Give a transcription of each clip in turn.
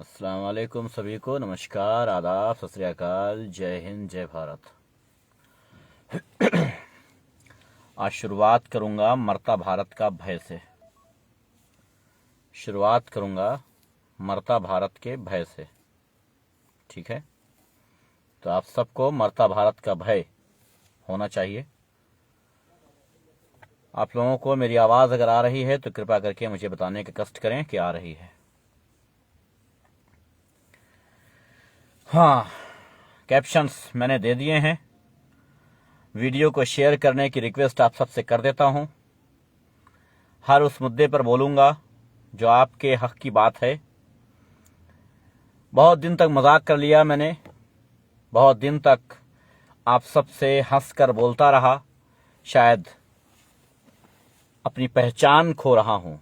अस्सलाम वालेकुम सभी को नमस्कार, आदाब, सत श्री अकाल, जय हिंद, जय भारत। आज शुरुआत करूंगा मरता भारत का भय से। शुरुआत करूंगा मरता भारत के भय से। ठीक है, तो आप सबको मरता भारत का भय होना चाहिए। आप लोगों को मेरी आवाज़ अगर आ रही है तो कृपया करके मुझे बताने का कष्ट करें कि आ रही है। हाँ, कैप्शंस मैंने दे दिए हैं। वीडियो को शेयर करने की रिक्वेस्ट आप सबसे कर देता हूं। हर उस मुद्दे पर बोलूंगा जो आपके हक की बात है। बहुत दिन तक मजाक कर लिया मैंने, बहुत दिन तक आप सबसे हंसकर बोलता रहा। शायद अपनी पहचान खो रहा हूं।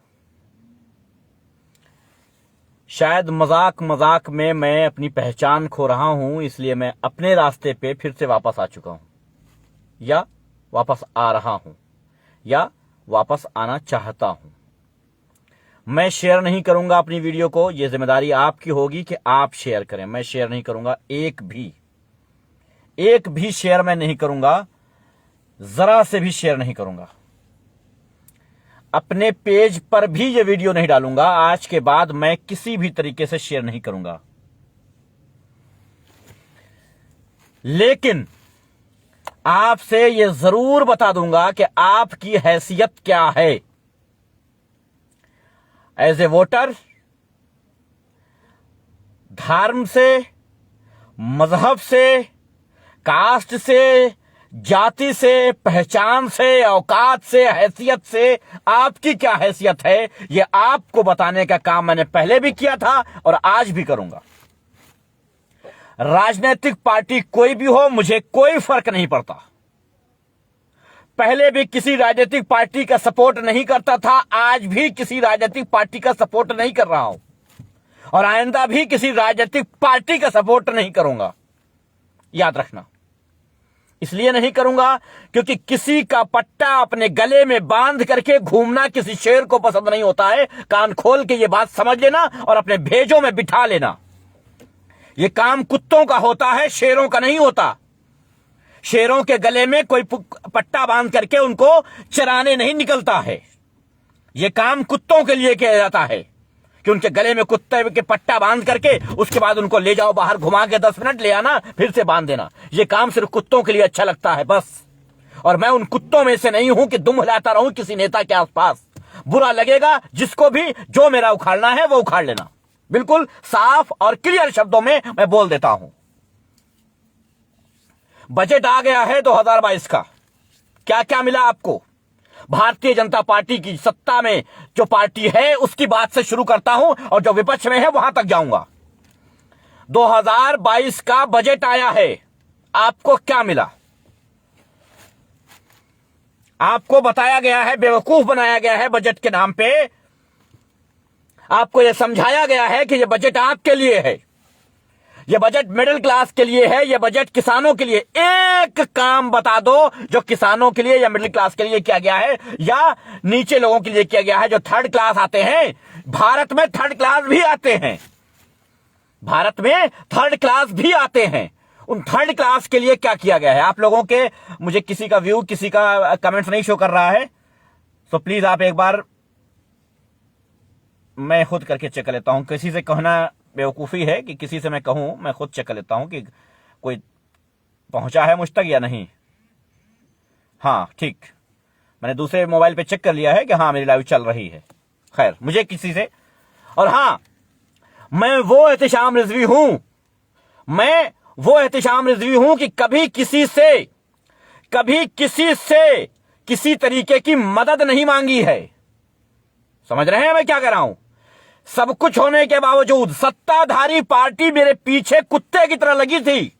शायद मजाक मजाक में मैं अपनी पहचान खो रहा हूं, इसलिए मैं अपने रास्ते पे फिर से वापस आ चुका हूं, या वापस आ रहा हूं, या वापस आना चाहता हूं। मैं शेयर नहीं करूंगा अपनी वीडियो को। यह जिम्मेदारी आपकी होगी कि आप शेयर करें। मैं शेयर नहीं करूंगा, एक भी शेयर मैं नहीं करूंगा, जरा से भी शेयर नहीं करूंगा। अपने पेज पर भी ये वीडियो नहीं डालूंगा। आज के बाद मैं किसी भी तरीके से शेयर नहीं करूंगा। लेकिन आपसे ये जरूर बता दूंगा कि आपकी हैसियत क्या है। एज ए वोटर, धर्म से, मजहब से, कास्ट से, जाति से, पहचान से, औकात से, हैसियत से आपकी क्या हैसियत है, यह आपको बताने का काम मैंने पहले भी किया था और आज भी करूंगा। राजनीतिक पार्टी कोई भी हो, मुझे कोई फर्क नहीं पड़ता। पहले भी किसी राजनीतिक पार्टी का सपोर्ट नहीं करता था, आज भी किसी राजनीतिक पार्टी का सपोर्ट नहीं कर रहा हूं और आइंदा भी किसी राजनीतिक पार्टी का सपोर्ट नहीं करूंगा। याद रखना। इसलिए नहीं करूंगा क्योंकि किसी का पट्टा अपने गले में बांध करके घूमना किसी शेर को पसंद नहीं होता है। कान खोल के ये बात समझ लेना और अपने भेजों में बिठा लेना। ये काम कुत्तों का होता है, शेरों का नहीं होता। शेरों के गले में कोई पट्टा बांध करके उनको चराने नहीं निकलता है। यह काम कुत्तों के लिए किया जाता है कि उनके गले में कुत्ते के पट्टा बांध करके उसके बाद उनको ले जाओ बाहर, घुमा के 10 मिनट ले आना, फिर से बांध देना। यह काम सिर्फ कुत्तों के लिए अच्छा लगता है बस। और मैं उन कुत्तों में से नहीं हूं कि दुम हिलाता रहूं किसी नेता के आसपास। बुरा लगेगा जिसको भी, जो मेरा उखाड़ना है वो उखाड़ लेना। बिल्कुल साफ और क्लियर शब्दों में मैं बोल देता हूं। बजट आ गया है 2022 का। क्या क्या मिला आपको? भारतीय जनता पार्टी की सत्ता में जो पार्टी है उसकी बात से शुरू करता हूं और जो विपक्ष में है वहां तक जाऊंगा। 2022 का बजट आया है। आपको क्या मिला? आपको बताया गया है, बेवकूफ बनाया गया है बजट के नाम पे। आपको यह समझाया गया है कि यह बजट आपके लिए है, यह बजट मिडिल क्लास के लिए है, यह बजट किसानों के लिए। एक काम बता दो जो किसानों के लिए या मिडिल क्लास के लिए किया गया है या नीचे लोगों के लिए किया गया है, जो थर्ड क्लास आते हैं। भारत में थर्ड क्लास भी आते हैं, भारत में थर्ड क्लास भी आते हैं। उन थर्ड क्लास के लिए क्या किया गया है आप लोगों के? मुझे किसी का व्यू, किसी का कमेंट्स नहीं शो कर रहा है, तो प्लीज आप एक बार, मैं खुद करके चेक कर लेता हूं। किसी से कहना बेवकूफ़ी है कि किसी से मैं कहूं, मैं खुद चेक कर लेता हूं कि कोई पहुंचा है मुझ तक या नहीं। हाँ ठीक, मैंने दूसरे मोबाइल पे चेक कर लिया है कि हाँ मेरी लाइव चल रही है। खैर, मुझे किसी से, और हाँ, मैं वो एहतिशाम रिजवी हूं, मैं वो एहतिशाम रिजवी हूं कि कभी किसी से किसी तरीके की मदद नहीं मांगी है। समझ रहे हैं मैं क्या कर रहा हूं? सब कुछ होने के बावजूद सत्ताधारी पार्टी मेरे पीछे कुत्ते की तरह लगी थी।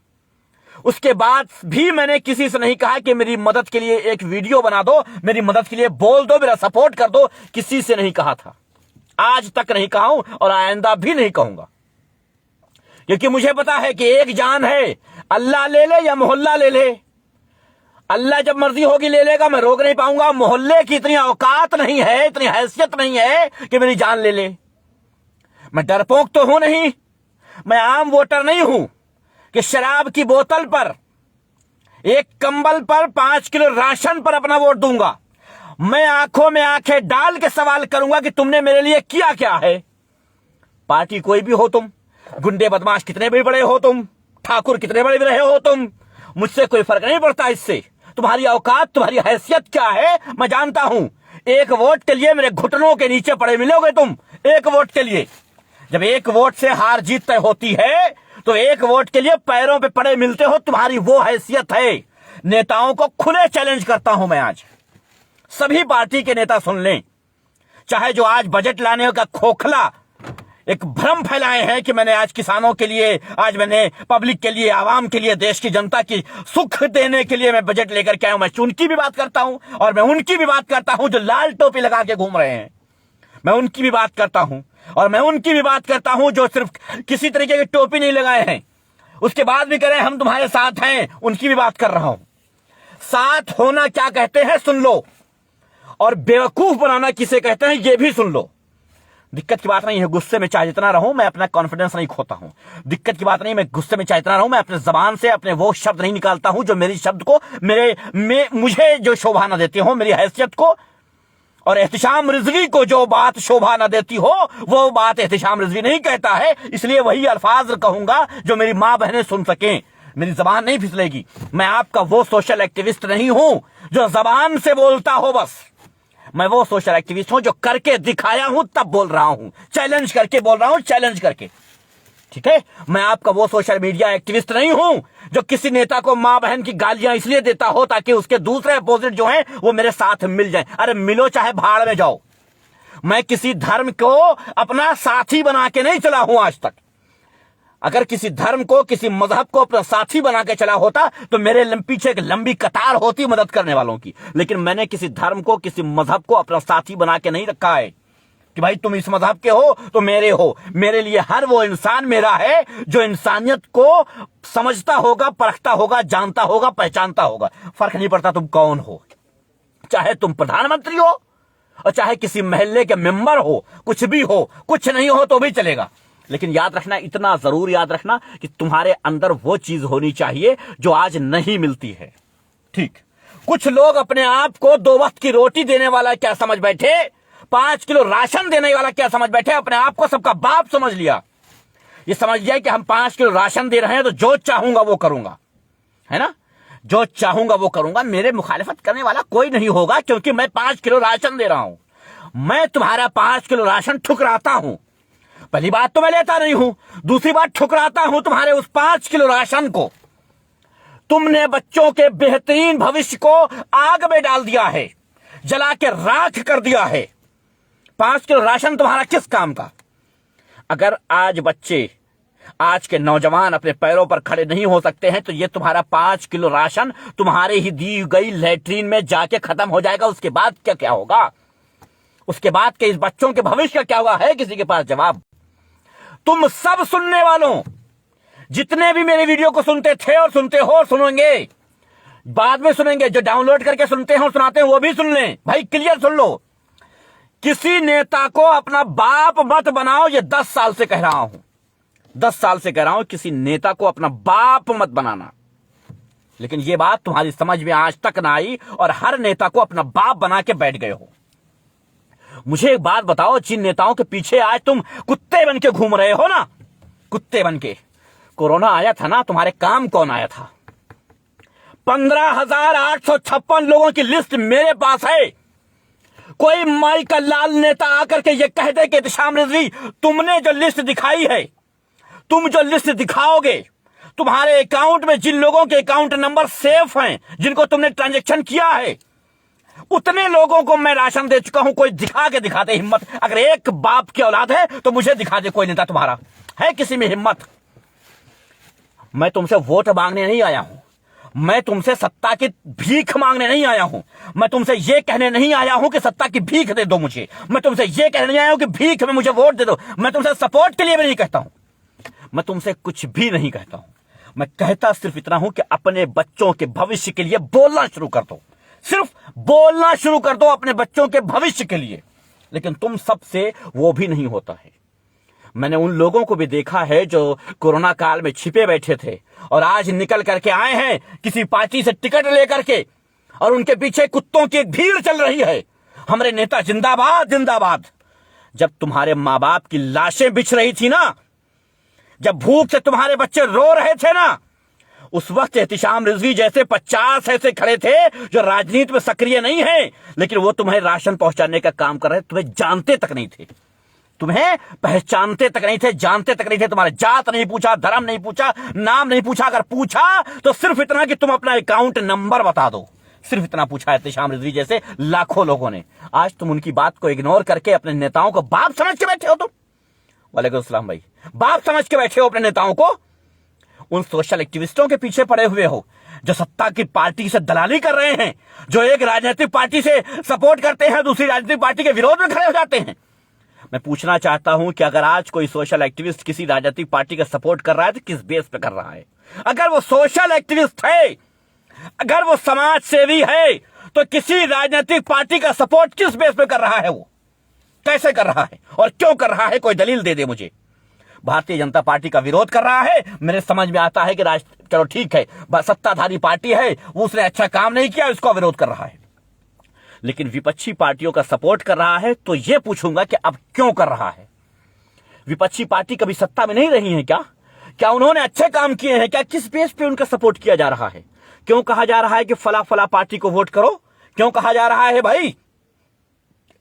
उसके बाद भी मैंने किसी से नहीं कहा कि मेरी मदद के लिए एक वीडियो बना दो, मेरी मदद के लिए बोल दो, मेरा सपोर्ट कर दो। किसी से नहीं कहा था, आज तक नहीं कहा हूं और आइंदा भी नहीं कहूंगा। क्योंकि मुझे पता है कि एक जान है, अल्लाह ले ले या मोहल्ला ले ले। अल्लाह जब मर्जी होगी ले लेगा, मैं रोक नहीं पाऊंगा। मोहल्ले की इतनी औकात नहीं है, इतनी हैसियत नहीं है कि मेरी जान ले ले। मैं डरपोक तो हूं नहीं मैं आम वोटर नहीं हूं कि शराब की बोतल पर, एक कंबल पर, 5 किलो राशन पर अपना वोट दूंगा। मैं आंखों में आंखें डाल के सवाल करूंगा कि तुमने मेरे लिए किया क्या है। पार्टी कोई भी हो तुम, गुंडे बदमाश कितने भी बड़े हो तुम, ठाकुर कितने बड़े भी रहे हो तुम, मुझसे कोई फर्क नहीं पड़ता। इससे तुम्हारी औकात, तुम्हारी हैसियत क्या है मैं जानता हूं। एक वोट के लिए मेरे घुटनों के नीचे पड़े मिलोगे तुम, एक वोट के लिए। जब एक वोट से हार जीत तय होती है तो एक वोट के लिए पैरों पे पड़े मिलते हो, तुम्हारी वो हैसियत है। नेताओं को खुले चैलेंज करता हूं मैं आज, सभी पार्टी के नेता सुन लें, चाहे जो आज बजट लाने का खोखला एक भ्रम फैलाए हैं कि मैंने आज किसानों के लिए, आज मैंने पब्लिक के लिए, आवाम के लिए, देश की जनता की सुख देने के लिए मैं बजट लेकर के आया हूं। मैं उनकी भी बात करता हूं और मैं उनकी भी बात करता हूं जो लाल टोपी लगा के घूम रहे हैं। मैं उनकी भी बात करता हूं और मैं उनकी भी बात करता हूं जो सिर्फ किसी तरीके की टोपी नहीं लगाए हैं, उसके बाद भी करें हम तुम्हारे साथ हैं, उनकी भी बात कर रहा हूं। साथ होना क्या कहते हैं सुन लो, और बेवकूफ बनाना किसे कहते हैं ये भी सुन लो। दिक्कत की बात नहीं है, गुस्से में चाहे जितना रहूं मैं अपना कॉन्फिडेंस नहीं खोता हूं। दिक्कत की बात नहीं, मैं गुस्से में चाहे जितना रहूं मैं अपने जबान से अपने वो शब्द नहीं निकालता हूं जो मेरी शब्द को, मुझे जो शोभा न देती हो, मेरी हैसियत को और एहतिशाम रिजवी को जो बात शोभा न देती हो, वो बात एहतिशाम रिजवी नहीं कहता है। इसलिए वही अल्फाज कहूंगा जो मेरी मां बहनें सुन सकें। मेरी जबान नहीं फिसलेगी। मैं आपका वो सोशल एक्टिविस्ट नहीं हूं जो जबान से बोलता हो बस। मैं वो सोशल एक्टिविस्ट हूं जो करके दिखाया हूं, तब बोल रहा हूं, चैलेंज करके बोल रहा हूं, चैलेंज करके। ठीक है, मैं आपका वो सोशल मीडिया एक्टिविस्ट नहीं हूं जो किसी नेता को मां बहन की गालियां इसलिए देता हो ताकि उसके दूसरे अपोजिट जो हैं वो मेरे साथ मिल जाएं। अरे मिलो चाहे भाड़ में जाओ। मैं किसी धर्म को अपना साथी बना के नहीं चला हूं आज तक। अगर किसी धर्म को, किसी मजहब को अपना साथी बना के चला होता तो मेरे पीछे एक लंबी कतार होती मदद करने वालों की। लेकिन मैंने किसी धर्म को, किसी मजहब को अपना साथी बना के नहीं रखा है कि भाई तुम इस मजहब के हो तो मेरे हो। मेरे लिए हर वो इंसान मेरा है जो इंसानियत को समझता होगा, परखता होगा, जानता होगा, पहचानता होगा। फर्क नहीं पड़ता तुम कौन हो, चाहे तुम प्रधानमंत्री हो और चाहे किसी मोहल्ले के मेंबर हो, कुछ भी हो, कुछ नहीं हो तो भी चलेगा। लेकिन याद रखना, इतना जरूर याद रखना कि तुम्हारे अंदर वो चीज होनी चाहिए जो आज नहीं मिलती है। ठीक, कुछ लोग अपने आप को 2 वक्त की रोटी देने वाला क्या समझ बैठे, 5 किलो राशन देने वाला क्या समझ बैठे, अपने आप को सबका बाप समझ लिया। ये समझ लिया कि हम 5 किलो राशन दे रहे हैं तो जो चाहूंगा वो करूंगा, है ना, जो चाहूंगा वो करूंगा। मेरे मुखालिफत करने वाला कोई नहीं होगा क्योंकि मैं 5 किलो राशन दे रहा हूं। मैं तुम्हारा 5 किलो राशन ठुकराता हूं। पहली बात तो मैं लेता नहीं हूं, दूसरी बात ठुकराता हूं तुम्हारे उस 5 किलो राशन को। तुमने बच्चों के बेहतरीन भविष्य को आग में डाल दिया है, जला के राख कर दिया है। 5 किलो राशन तुम्हारा किस काम का? अगर आज बच्चे, आज के नौजवान अपने पैरों पर खड़े नहीं हो सकते हैं तो ये तुम्हारा 5 किलो राशन तुम्हारे ही दी गई लैट्रीन में जाके खत्म हो जाएगा। उसके बाद क्या क्या होगा? उसके बाद के इस बच्चों के भविष्य का क्या होगा? है किसी के पास जवाब? तुम सब सुनने वालों, जितने भी मेरे वीडियो को सुनते थे और सुनते हो और सुनेंगे, बाद में सुनेंगे, जो डाउनलोड करके सुनते हैं और सुनाते हैं वो भी सुन लें। भाई क्लियर सुन लो, किसी नेता को अपना बाप मत बनाओ। ये 10 साल से कह रहा हूं, 10 साल से कह रहा हूं, किसी नेता को अपना बाप मत बनाना। लेकिन ये बात तुम्हारी समझ में आज तक ना आई और हर नेता को अपना बाप बना के बैठ गए हो। मुझे एक बात बताओ, जिन नेताओं के पीछे आज तुम कुत्ते बन के घूम रहे हो ना, कुत्ते बन के, कोरोना आया था ना, तुम्हारे काम कौन आया था? 15,856 लोगों की लिस्ट मेरे पास है। कोई माई का लाल नेता आकर के ये कह दे कि एहतिशाम रिजवी तुमने जो लिस्ट दिखाई है, तुम जो लिस्ट दिखाओगे, तुम्हारे अकाउंट में जिन लोगों के अकाउंट नंबर सेफ हैं, जिनको तुमने ट्रांजैक्शन किया है, उतने लोगों को मैं राशन दे चुका हूं। कोई दिखा के दिखा दे हिम्मत। अगर एक बाप की औलाद है तो मुझे दिखा दे कोई नेता तुम्हारा है किसी में हिम्मत। मैं तुमसे वोट मांगने नहीं आया हूं, मैं तुमसे सत्ता की भीख मांगने नहीं आया हूं, मैं तुमसे यह कहने नहीं आया हूं कि सत्ता की भीख दे दो मुझे, मैं तुमसे यह कहने नहीं आया हूं कि भीख में मुझे वोट दे दो, मैं तुमसे सपोर्ट के लिए भी नहीं कहता हूं, मैं तुमसे कुछ भी नहीं कहता हूं। मैं कहता सिर्फ इतना हूं कि अपने बच्चों के भविष्य के लिए बोलना शुरू कर दो, सिर्फ बोलना शुरू कर दो अपने बच्चों के भविष्य के लिए। लेकिन तुम सबसे वो भी नहीं होता है। मैंने उन लोगों को भी देखा है जो कोरोना काल में छिपे बैठे थे और आज निकल करके आए हैं किसी पार्टी से टिकट लेकर के, और उनके पीछे कुत्तों की एक भीड़ चल रही है। हमारे नेता जिंदाबाद जिंदाबाद। जब तुम्हारे माँ बाप की लाशें बिछ रही थी ना, जब भूख से तुम्हारे बच्चे रो रहे थे ना, उस वक्त एहतिशाम रिजवी जैसे 50 ऐसे खड़े थे जो राजनीति में सक्रिय नहीं है, लेकिन वो तुम्हें राशन पहुंचाने का काम कर रहे थे। तुम्हें जानते तक नहीं थे, तुम्हें पहचानते तक नहीं थे, जानते तक नहीं थे। तुम्हारे जात नहीं पूछा, धर्म नहीं पूछा, नाम नहीं पूछा। अगर पूछा तो सिर्फ इतना कि तुम अपना अकाउंट नंबर बता दो, सिर्फ इतना पूछा एहतिशाम रिजवी जैसे लाखों लोगों ने। आज तुम उनकी बात को इग्नोर करके अपने नेताओं को बाप समझ के बैठे हो। तुम वालेकुम अस्सलाम भाई, बाप समझ के बैठे हो अपने नेताओं को। उन सोशल एक्टिविस्टों के पीछे पड़े हुए हो जो सत्ता की पार्टी से दलाली कर रहे हैं, जो एक राजनीतिक पार्टी से सपोर्ट करते हैं, दूसरी राजनीतिक पार्टी के विरोध में खड़े हो जाते हैं। मैं पूछना चाहता हूं कि अगर आज कोई सोशल एक्टिविस्ट किसी राजनीतिक पार्टी का सपोर्ट कर रहा है तो किस बेस पे कर रहा है? अगर वो सोशल एक्टिविस्ट है, अगर वो समाज सेवी है, तो किसी राजनीतिक पार्टी का सपोर्ट किस बेस पे कर रहा है? वो कैसे कर रहा है और क्यों कर रहा है? कोई दलील दे दे मुझे। भारतीय जनता पार्टी का विरोध कर रहा है, मेरे समझ में आता है कि चलो ठीक है, सत्ताधारी पार्टी है, वो उसने अच्छा काम नहीं किया, इसको विरोध कर रहा है। लेकिन विपक्षी पार्टियों का सपोर्ट कर रहा है तो यह पूछूंगा कि अब क्यों कर रहा है? विपक्षी पार्टी कभी सत्ता में नहीं रही है क्या? क्या उन्होंने अच्छे काम किए हैं क्या? किस बेस पे उनका सपोर्ट किया जा रहा है? क्यों कहा जा रहा है कि फला फला पार्टी को वोट करो? क्यों कहा जा रहा है भाई?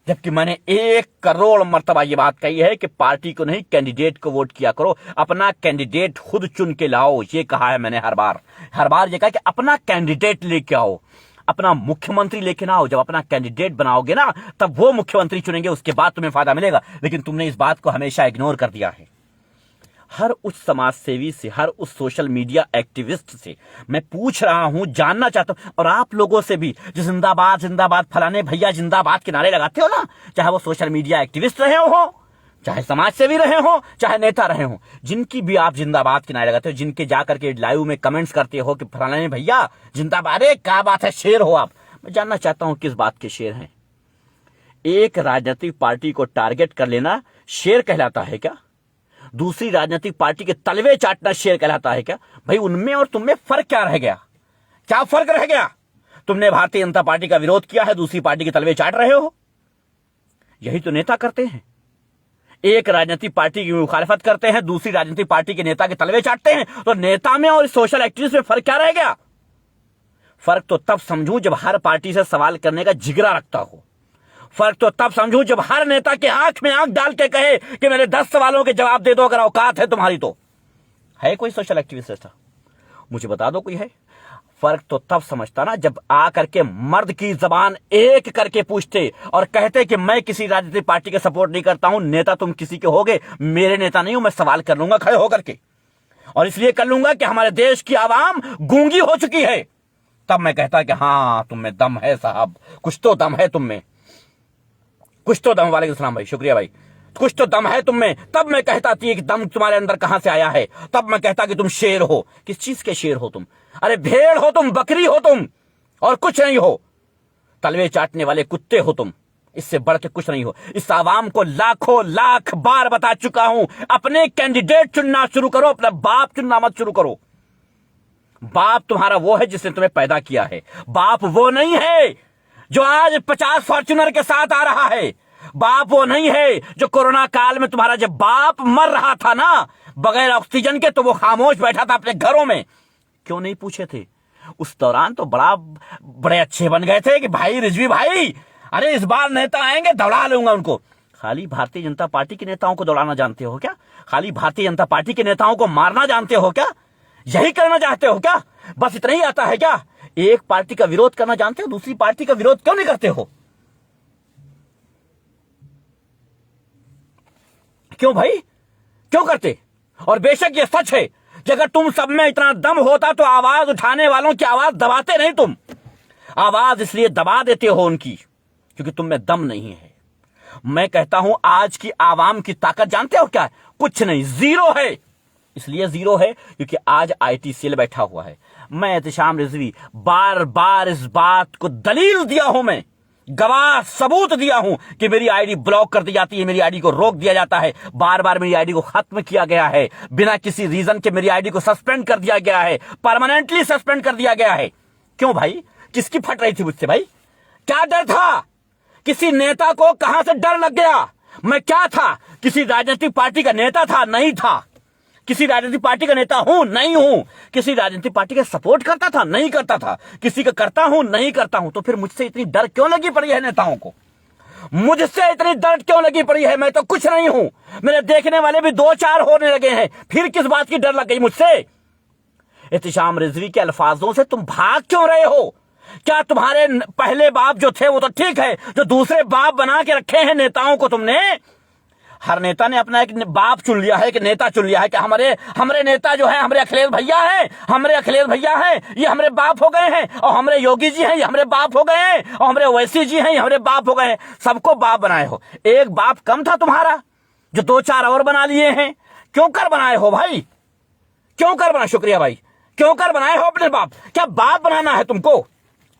जबकि मैंने 1 करोड़ मर्तबा ये बात कही है कि पार्टी को नहीं, कैंडिडेट को वोट किया करो। अपना कैंडिडेट खुद चुन के लाओ, ये कहा है मैंने हर बार ये कहा कि अपना कैंडिडेट लेके आओ, अपना मुख्यमंत्री लेके ना आओ। जब अपना कैंडिडेट बनाओगे ना, तब वो मुख्यमंत्री चुनेंगे, उसके बाद तुम्हें फायदा मिलेगा। लेकिन तुमने इस बात को हमेशा इग्नोर कर दिया है। हर उस समाज सेवी से, हर उस सोशल मीडिया एक्टिविस्ट से मैं पूछ रहा हूं, जानना चाहता हूं, और आप लोगों से भी जो जिंदाबाद जिंदाबाद फलाने भैया जिंदाबाद के नारे लगाते हो ना, चाहे वो सोशल मीडिया एक्टिविस्ट रहे हो, चाहे समाज सेवी रहे हो, चाहे नेता रहे हो, जिनकी भी आप जिंदाबाद के नारे लगाते हो, जिनके जाकर के लाइव में कमेंट्स करते हो कि फलाने भैया जिंदाबाद, क्या बात है, शेर हो आप। मैं जानना चाहता हूं किस बात के शेर हैं? एक राजनीतिक पार्टी को टारगेट कर लेना शेर कहलाता है क्या? दूसरी राजनीतिक पार्टी के तलवे चाटना शेर कहलाता है क्या? भाई उनमें और तुम में फर्क क्या रह गया? क्या फर्क रह गया? तुमने भारतीय जनता पार्टी का विरोध किया है, दूसरी पार्टी के तलवे चाट रहे हो। यही तो नेता करते हैं। एक राजनीतिक पार्टी की मुखालिफत करते हैं, दूसरी राजनीतिक पार्टी के नेता के तलवे चाटते हैं। तो नेता में और सोशल एक्टिविस्ट में फर्क क्या रह गया? फर्क तो तब समझूं जब हर पार्टी से सवाल करने का जिगरा रखता हो। फर्क तो तब समझूं जब हर नेता के आंख में आंख डाल के कहे कि मेरे 10 सवालों के जवाब दे दो, अगर औकात है तुम्हारी तो। है कोई सोशल एक्टिविस्ट ऐसा? मुझे बता दो कोई है। फर्क तो तब समझता ना जब आकर के मर्द की जबान एक करके पूछते और कहते कि मैं किसी राजनीतिक पार्टी के सपोर्ट नहीं करता हूं, नेता तुम किसी के होगे, मेरे नेता नहीं हूं, मैं सवाल कर लूंगा खड़े होकर के, और इसलिए कर लूंगा कि हमारे देश की आवाम गूंगी हो चुकी है। तब मैं कहता कि हां तुम में दम है साहब, कुछ तो दम है तुम में, कुछ तो दम। वालेकुम सलाम भाई, शुक्रिया भाई। कुछ तो दम है तुम में। तब मैं कहता थी कि दम तुम्हारे अंदर कहां से आया है। तब मैं कहता कि तुम शेर हो। किस चीज के शेर हो तुम? अरे भेड़ हो तुम, बकरी हो तुम, और कुछ नहीं हो। तलवे चाटने वाले कुत्ते हो तुम, इससे बढ़ के कुछ नहीं हो। इस आवाम को लाखों लाख बार बता चुका हूं, अपने कैंडिडेट चुनना शुरू करो, अपना बाप चुनना मत शुरू करो। बाप तुम्हारा वो है जिसने तुम्हें पैदा किया है। बाप वो नहीं है जो आज 50 फॉर्च्यूनर के साथ आ रहा है। बाप वो नहीं है जो कोरोना काल में तुम्हारा जब बाप मर रहा था ना बगैर ऑक्सीजन के, तो वो खामोश बैठा था अपने घरों में। क्यों नहीं पूछे थे? उस दौरान तो बड़े अच्छे बन गए थे कि भाई रिजवी भाई, अरे इस बार नेता आएंगे दौड़ा लूंगा उनको। खाली भारतीय जनता पार्टी के नेताओं को दौड़ाना जानते हो क्या? खाली भारतीय जनता पार्टी के नेताओं को मारना जानते हो क्या? यही करना चाहते हो क्या? बस इतना ही आता है क्या? एक पार्टी का विरोध करना जानते हो, दूसरी पार्टी का विरोध क्यों नहीं करते हो? क्यों भाई, क्यों करते? और बेशक ये सच है कि अगर तुम सब में इतना दम होता तो आवाज उठाने वालों की आवाज दबाते नहीं। तुम आवाज इसलिए दबा देते हो उनकी क्योंकि तुम में दम नहीं है। मैं कहता हूं आज की आवाम की ताकत जानते हो क्या? कुछ नहीं, जीरो है। इसलिए जीरो है क्योंकि आज आईटी सेल बैठा हुआ है। मैं एहतिशाम रिजवी बार बार इस बात को दलील दिया हूं, मैं गवाह सबूत दिया हूं कि मेरी आईडी ब्लॉक कर दी जाती है, मेरी आईडी को रोक दिया जाता है, बार बार मेरी आईडी को खत्म किया गया है, बिना किसी रीजन के मेरी आईडी को सस्पेंड कर दिया गया है, परमानेंटली सस्पेंड कर दिया गया है। क्यों भाई? किसकी फट रही थी मुझसे भाई? क्या डर था? किसी नेता को कहां से डर लग गया? मैं क्या था? किसी राजनीतिक पार्टी का नेता था? नहीं था। किसी राजनीतिक पार्टी का नेता हूं? नहीं हूं। किसी राजनीतिक पार्टी का सपोर्ट करता था? नहीं करता था। किसी का करता हूं? नहीं करता हूं। तो फिर मुझसे इतनी डर क्यों लगी पड़ी है नेताओं को? मुझसे इतनी डर क्यों लगी पड़ी है? मैं तो कुछ नहीं हूं। मेरे देखने वाले भी 2-4 होने लगे हैं, फिर किस बात की डर लग गई मुझसे? एहतिशाम रिजवी के अल्फाजों से तुम भाग क्यों रहे हो? क्या तुम्हारे पहले बाप जो थे वो तो ठीक है, जो दूसरे बाप बना के रखे हैं नेताओं को तुमने? हर नेता ने अपना एक बाप चुन लिया है, एक नेता चुन लिया है कि हमारे नेता जो है हमारे अखिलेश भैया हैं, हमारे अखिलेश भैया हैं, ये हमारे बाप हो गए हैं, और हमारे योगी जी हैं, ये हमारे बाप हो गए हैं, और हमारे ओवैसी जी हैं, ये हमारे बाप हो गए हैं। सबको बाप बनाए हो। एक बाप कम था तुम्हारा, जो 2-4 और बना लिए हैं। क्यों कर बनाए हो भाई? क्यों कर बना? शुक्रिया भाई। क्यों कर बनाए हो अपने बाप? क्या बाप बनाना है तुमको?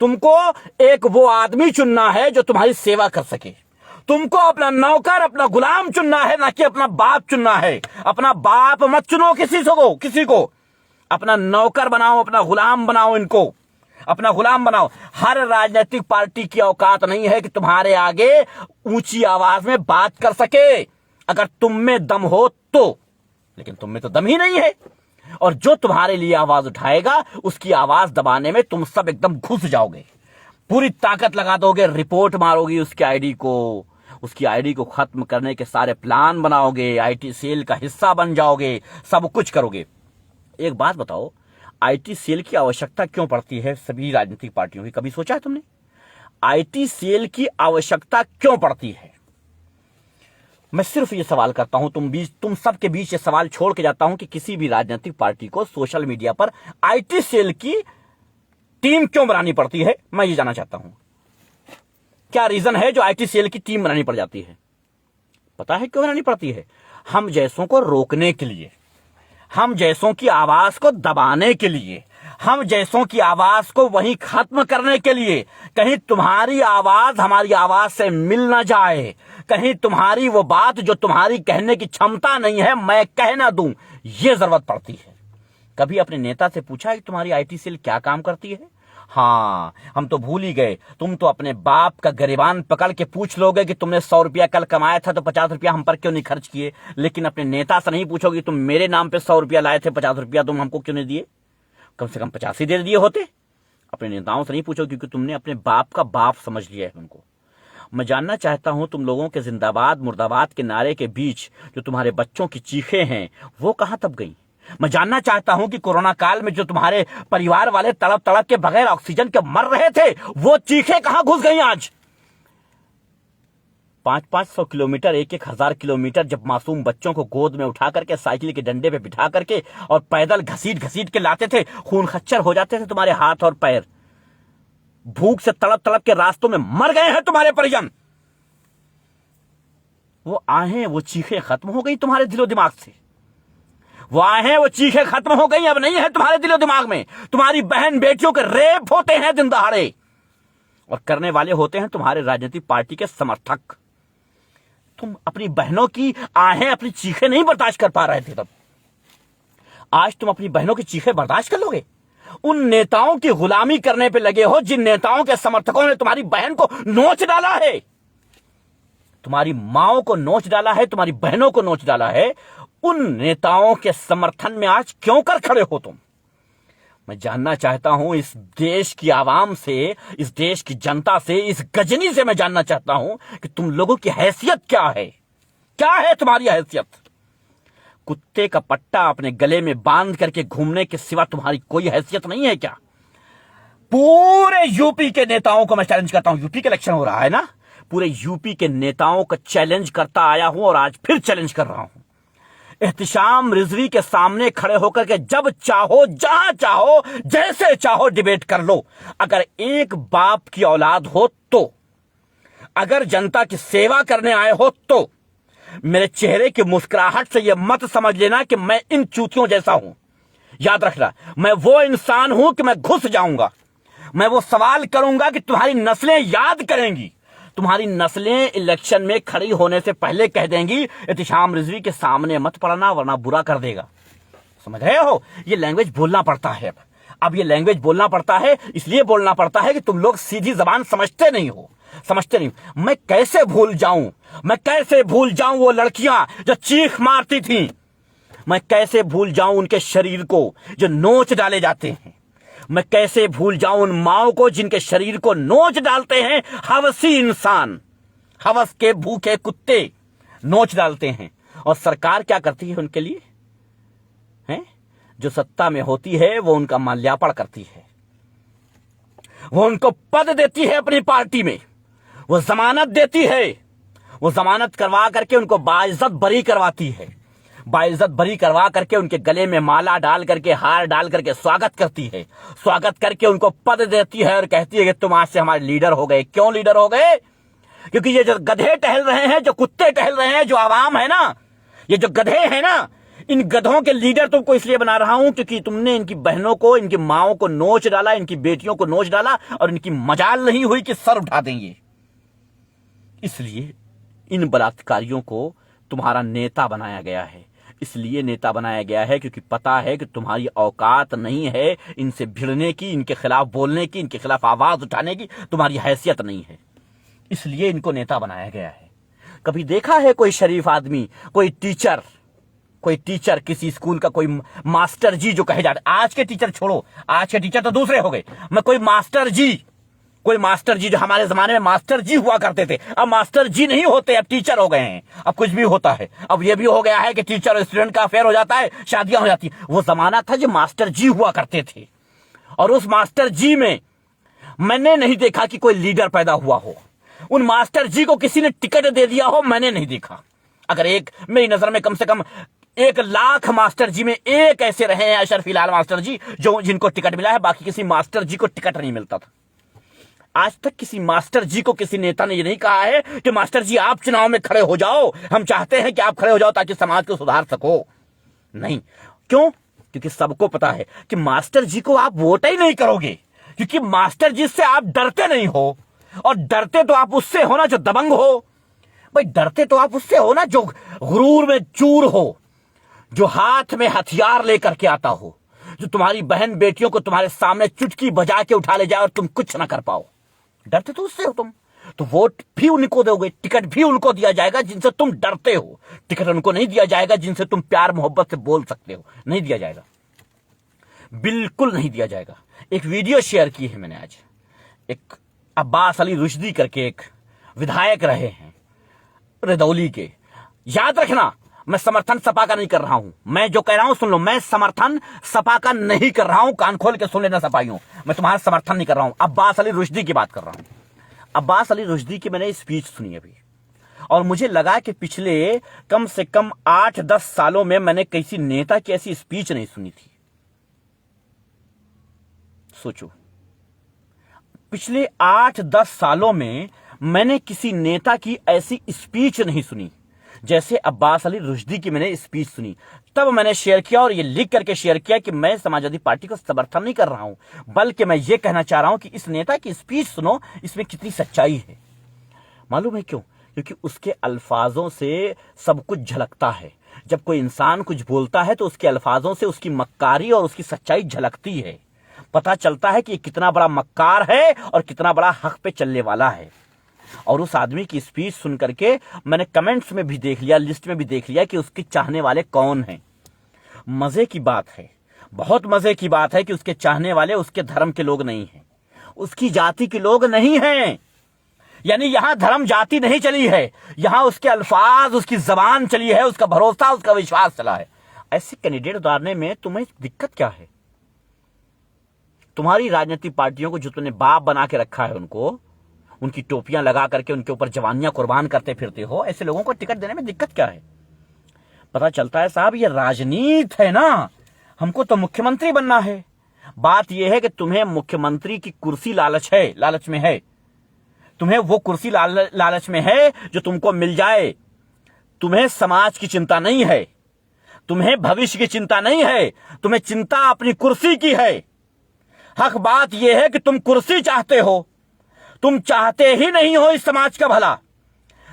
तुमको एक वो आदमी चुनना है जो तुम्हारी सेवा कर सके। तुमको अपना नौकर, अपना गुलाम चुनना है, ना कि अपना बाप चुनना है। अपना बाप मत चुनो किसी को। अपना नौकर बनाओ, अपना गुलाम बनाओ, इनको अपना गुलाम बनाओ। हर राजनीतिक पार्टी की औकात नहीं है कि तुम्हारे आगे ऊंची आवाज में बात कर सके, अगर तुम में दम हो तो। लेकिन तुम में तो दम ही नहीं है, और जो तुम्हारे लिए आवाज उठाएगा उसकी आवाज दबाने में तुम सब एकदम घुस जाओगे, पूरी ताकत लगा दोगे, रिपोर्ट मारोगे उसकी आईडी को खत्म करने के सारे प्लान बनाओगे, आईटी सेल का हिस्सा बन जाओगे, सब कुछ करोगे। एक बात बताओ, आईटी सेल की आवश्यकता क्यों पड़ती है सभी राजनीतिक पार्टियों की? कभी सोचा है तुमने? आईटी सेल की आवश्यकता क्यों पड़ती है? मैं सिर्फ ये सवाल करता हूं, तुम सबके बीच ये सवाल छोड़ के जाता हूं कि किसी भी राजनीतिक पार्टी को सोशल मीडिया पर आईटी सेल की टीम क्यों बनानी पड़ती है? मैं ये जानना चाहता हूं। क्या रीजन है जो आईटी सेल की टीम बनानी पड़ जाती है? पता है क्यों बनानी पड़ती है? हम जैसों को रोकने के लिए, हम जैसों की आवाज को दबाने के लिए, हम जैसों की आवाज को वहीं खत्म करने के लिए। कहीं तुम्हारी आवाज हमारी आवाज से मिल ना जाए, कहीं तुम्हारी वो बात जो तुम्हारी कहने की क्षमता नहीं है मैं कह ना दूं, ये जरूरत पड़ती है। कभी अपने नेता से पूछा है कि तुम्हारी आईटी सेल क्या काम करती है? हाँ, हम तो भूल ही गए। तुम तो अपने बाप का गिरबान पकड़ के पूछ लोगे कि तुमने 100 रुपया कल कमाया था तो 50 रुपया हम पर क्यों नहीं खर्च किए, लेकिन अपने नेता से नहीं पूछोगे तुम मेरे नाम पे 100 रुपया लाए थे, 50 रुपया तुम हमको क्यों नहीं दिए? कम से कम 50 ही दे दिए होते। अपने नेताओं से नहीं पूछो, क्योंकि तुमने अपने बाप का बाप समझ लिया है उनको। मैं जानना चाहता हूं तुम लोगों के जिंदाबाद मुर्दाबाद के नारे के बीच जो तुम्हारे बच्चों की चीखें हैं वो कहां तब गई? मैं जानना चाहता हूं कि कोरोना काल में जो तुम्हारे परिवार वाले तड़प तड़प के बगैर ऑक्सीजन के मर रहे थे वो चीखें कहां घुस गई? आज 500 किलोमीटर, 1000 किलोमीटर जब मासूम बच्चों को गोद में उठा करके, साइकिल के डंडे पे बिठा करके और पैदल घसीट घसीट के लाते थे, खून खच्चर हो जाते थे तुम्हारे हाथ और पैर। भूख से तड़प तड़प के रास्तों में मर गए हैं तुम्हारे परिजन। वो आहें, वो चीखें खत्म हो गई तुम्हारे दिलो दिमाग से। वो आहें, वो चीखें खत्म हो गई, अब नहीं है तुम्हारे दिलो दिमाग में। तुम्हारी बहन बेटियों के रेप होते हैं दिन दहाड़े, और करने वाले होते हैं तुम्हारे राजनीतिक पार्टी के समर्थक। तुम अपनी बहनों की आहें, अपनी चीखें नहीं बर्दाश्त कर पा रहे थे तब। आज तुम अपनी बहनों की चीखें बर्दाश्त कर लोगे? उन नेताओं की गुलामी करने पे लगे हो जिन नेताओं के समर्थकों ने तुम्हारी बहन को नोच डाला है, तुम्हारी माओं को नोच डाला है, तुम्हारी बहनों को नोच डाला है। उन नेताओं के समर्थन में आज क्यों कर खड़े हो तुम? मैं जानना चाहता हूं इस देश की आवाम से, इस देश की जनता से, इस गजनी से मैं जानना चाहता हूं कि तुम लोगों की हैसियत क्या है? क्या है तुम्हारी हैसियत? कुत्ते का पट्टा अपने गले में बांध करके घूमने के सिवा तुम्हारी कोई हैसियत नहीं है क्या? पूरे यूपी के नेताओं को मैं चैलेंज करता हूं। यूपी का इलेक्शन हो रहा है ना, पूरे यूपी के नेताओं को चैलेंज करता आया हूं और आज फिर चैलेंज कर रहा हूं। एहतिशाम रिजवी के सामने खड़े होकर के जब चाहो, जहां चाहो, जैसे चाहो डिबेट कर लो। अगर एक बाप की औलाद हो तो, अगर जनता की सेवा करने आए हो तो, मेरे चेहरे की मुस्कुराहट से यह मत समझ लेना कि मैं इन चूतियों जैसा हूं। याद रखना, मैं वो इंसान हूं कि मैं घुस जाऊंगा, मैं वो सवाल करूंगा कि तुम्हारी नस्लें याद करेंगी। तुम्हारी नस्लें इलेक्शन में खड़ी होने से पहले कह देंगी एहतिशाम रिजवी के सामने मत पड़ना वरना बुरा कर देगा। समझ रहे हो? ये लैंग्वेज बोलना पड़ता है। अब ये लैंग्वेज बोलना पड़ता है, इसलिए बोलना पड़ता है कि तुम लोग सीधी जबान समझते नहीं हो। मैं कैसे भूल जाऊं वो लड़कियां जो चीख मारती थीं। मैं कैसे भूल जाऊं उनके शरीर को जो नोच डाले जाते हैं। मैं कैसे भूल जाऊं उन माओं को जिनके शरीर को नोच डालते हैं हवसी इंसान, हवस के भूखे कुत्ते नोच डालते हैं। और सरकार क्या करती है उनके लिए? हैं? जो सत्ता में होती है वो उनका माल्यार्पण करती है, वो उनको पद देती है अपनी पार्टी में, वो जमानत देती है, वो जमानत करवा करके उनको बाइज्जत बरी करवाती है, बाइज्जत बरी करवा करके उनके गले में माला डाल करके हार डाल करके स्वागत करती है, स्वागत करके उनको पद देती है और कहती है कि तुम आज से हमारे लीडर हो गए। क्यों लीडर हो गए? क्योंकि ये जो गधे टहल रहे हैं, जो कुत्ते टहल रहे हैं, जो आवाम है ना, ये जो गधे हैं ना, इन गधों के लीडर तुमको इसलिए बना रहा हूं क्योंकि तुमने इनकी बहनों को, इनकी माओं को नोच डाला, इनकी बेटियों को नोच डाला और इनकी मजाल नहीं हुई कि सर उठा देंगे। इसलिए इन बलात्कारियों को तुम्हारा नेता बनाया गया है। इसलिए नेता बनाया गया है क्योंकि पता है कि तुम्हारी औकात नहीं है इनसे भिड़ने की, इनके खिलाफ बोलने की, इनके खिलाफ आवाज उठाने की तुम्हारी हैसियत नहीं है। इसलिए इनको नेता बनाया गया है। कभी देखा है कोई शरीफ आदमी, कोई टीचर किसी स्कूल का कोई मास्टर जी जो कहे जाते, आज के टीचर छोड़ो, आज के टीचर तो दूसरे हो गए, मैं कोई मास्टर जी जो हमारे जमाने में मास्टर जी हुआ करते थे, अब मास्टर जी नहीं होते, अब टीचर हो गए हैं। अब कुछ भी होता है, अब ये भी हो गया है कि टीचर और स्टूडेंट का अफेयर हो जाता है, शादियां हो जाती है। वो जमाना था जो मास्टर जी हुआ करते थे, और उस मास्टर जी में मैंने नहीं देखा कि कोई लीडर पैदा हुआ हो। उन मास्टर जी को किसी ने टिकट दे दिया हो, मैंने नहीं देखा। अगर मेरी नजर में कम से कम 1,00,000 मास्टर जी में एक ऐसे रहे हैं अशरफी लाल मास्टर जी जिनको टिकट मिला है, बाकी किसी मास्टर जी को टिकट नहीं मिलता था। आज तक किसी मास्टर जी को किसी नेता ने ये नहीं कहा है कि मास्टर जी आप चुनाव में खड़े हो जाओ, हम चाहते हैं कि आप खड़े हो जाओ ताकि समाज को सुधार सको। नहीं। क्यों? क्योंकि सबको पता है कि मास्टर जी को आप वोट ही नहीं करोगे, क्योंकि मास्टर जी से आप डरते नहीं हो, और डरते तो आप उससे हो ना जो दबंग हो। भाई डरते तो आप उससे हो ना जो गुरूर में चूर हो, जो हाथ में हथियार लेकर के आता हो, जो तुम्हारी बहन बेटियों को तुम्हारे सामने चुटकी बजा के उठा ले जाए और तुम कुछ ना कर पाओ। डरते तो उससे हो तुम, तो वोट भी उनको दोगे, टिकट भी उनको दिया जाएगा जिनसे तुम डरते हो। टिकट उनको नहीं दिया जाएगा जिनसे तुम प्यार मोहब्बत से बोल सकते हो, नहीं दिया जाएगा, बिल्कुल नहीं दिया जाएगा। एक वीडियो शेयर की है मैंने आज, एक अब्बास अली रुश्दी करके एक विधायक रहे हैं रदौली के। याद रखना, मैं समर्थन सपा का नहीं कर रहा हूं, मैं जो कह रहा हूं सुन लो, मैं समर्थन सपा का नहीं कर रहा हूं, कान खोल के सुन लेना सपाइयों, मैं तुम्हारा समर्थन नहीं कर रहा हूं। अब्बास अली रुश्दी की बात कर रहा हूं। अब्बास अली रुश्दी की मैंने स्पीच सुनी अभी, और मुझे लगा कि पिछले कम से कम 8-10 सालों में मैंने किसी नेता की ऐसी स्पीच नहीं सुनी थी। सोचो, पिछले 8-10 सालों में मैंने किसी नेता की ऐसी स्पीच नहीं सुनी जैसे अब्बास अली रुश्दी की मैंने स्पीच सुनी। तब मैंने शेयर किया और ये लिख करके शेयर किया कि मैं समाजवादी पार्टी को समर्थन नहीं कर रहा हूं, बल्कि मैं ये कहना चाह रहा हूं कि इस नेता की स्पीच सुनो, इसमें कितनी सच्चाई है। मालूम है क्यों? क्योंकि उसके अल्फाजों से सब कुछ झलकता है। जब कोई इंसान कुछ बोलता है तो उसके अल्फाजों से उसकी मक्कारी और उसकी सच्चाई झलकती है। पता चलता है कि कितना बड़ा मक्कार है और कितना बड़ा हक पे चलने वाला है। और उस आदमी की स्पीच सुन करके मैंने कमेंट्स में भी देख लिया, लिस्ट में भी देख लिया कि उसके चाहने वाले कौन हैं। मजे की बात है, बहुत मजे की बात है कि उसके चाहने वाले उसके धर्म के लोग नहीं हैं, उसकी जाति के लोग नहीं हैं। यानी यहां धर्म जाति नहीं चली है, यहां उसके अल्फाज, उसकी जबान चली है, उसका भरोसा, उसका विश्वास चला है। ऐसे कैंडिडेट उतारने में तुम्हें दिक्कत क्या है? तुम्हारी राजनीतिक पार्टियों को जो तुमने बाप बना के रखा है, उनकी टोपियां लगा करके उनके ऊपर जवानियां कुर्बान करते फिरते हो, ऐसे लोगों को टिकट देने में दिक्कत क्या है? पता चलता है साहब ये राजनीति है ना, हमको तो मुख्यमंत्री बनना है। बात यह है कि तुम्हें मुख्यमंत्री की कुर्सी लालच में है, तुम्हें वो कुर्सी लालच में है जो तुमको मिल जाए। तुम्हें समाज की चिंता नहीं है, तुम्हें भविष्य की चिंता नहीं है, तुम्हें चिंता अपनी कुर्सी की है। हक बात यह है कि तुम कुर्सी चाहते हो, तुम चाहते ही नहीं हो इस समाज का भला।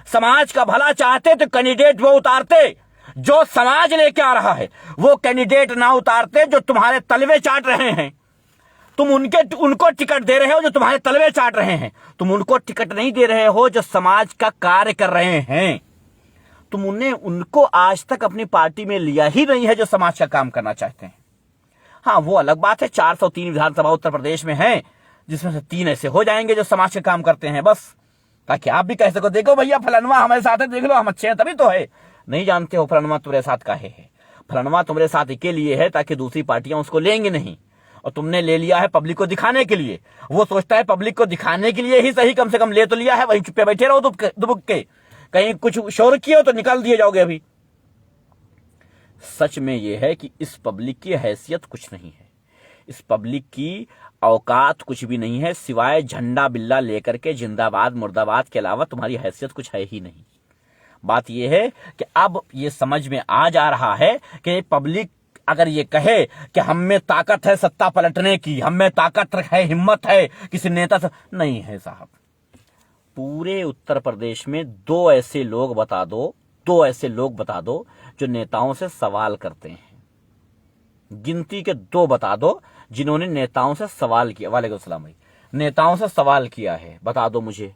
समाज का भला चाहते तो कैंडिडेट वो उतारते जो समाज लेके आ रहा है, वो कैंडिडेट ना उतारते जो तुम्हारे तलवे चाट रहे हैं। तुम उनको टिकट दे रहे हो जो तुम्हारे तलवे चाट रहे हैं। तुम उनको टिकट नहीं दे रहे हो जो समाज का कार्य कर रहे हैं। तुमने उनको आज तक अपनी पार्टी में लिया ही नहीं है जो समाज का काम करना चाहते हैं। हाँ, वो अलग बात है, 403 विधानसभा उत्तर प्रदेश में है, जिसमें से 3 ऐसे हो जाएंगे जो समाज का काम करते हैं, बस, ताकि आप भी कह सको देखो भैया फलनवा हमारे साथ है, देख लो हम अच्छे हैं तभी तो है। नहीं जानते हो फलनवा तुम्हारे साथ काहे है। फलनवा तुम्हारे साथ के लिए है ताकि दूसरी पार्टियां उसको लेंगी नहीं, और तुमने ले लिया है पब्लिक को दिखाने के लिए। वो सोचता है पब्लिक को दिखाने के लिए ही सही, कम से कम ले तो लिया है, वहीं चुप्पे बैठे रहो दुबक के, कहीं कुछ शोर किए हो तो निकाल दिए जाओगे। अभी सच में यह है कि इस पब्लिक की हैसियत कुछ नहीं है, इस पब्लिक की औकात कुछ भी नहीं है, सिवाय झंडा बिल्ला लेकर के जिंदाबाद मुर्दाबाद के अलावा तुम्हारी हैसियत कुछ है ही नहीं। बात यह है कि अब ये समझ में आ जा रहा है कि पब्लिक अगर ये कहे कि हम में ताकत है सत्ता पलटने की, हम में ताकत है, हिम्मत है किसी नेता से, नहीं है साहब। पूरे उत्तर प्रदेश में 2 ऐसे लोग बता दो, 2 ऐसे लोग बता दो जो नेताओं से सवाल करते हैं। गिनती के 2 बता दो जिन्होंने नेताओं से सवाल किया। वालेकुम सलाम भाई, नेताओं से सवाल किया है, बता दो मुझे।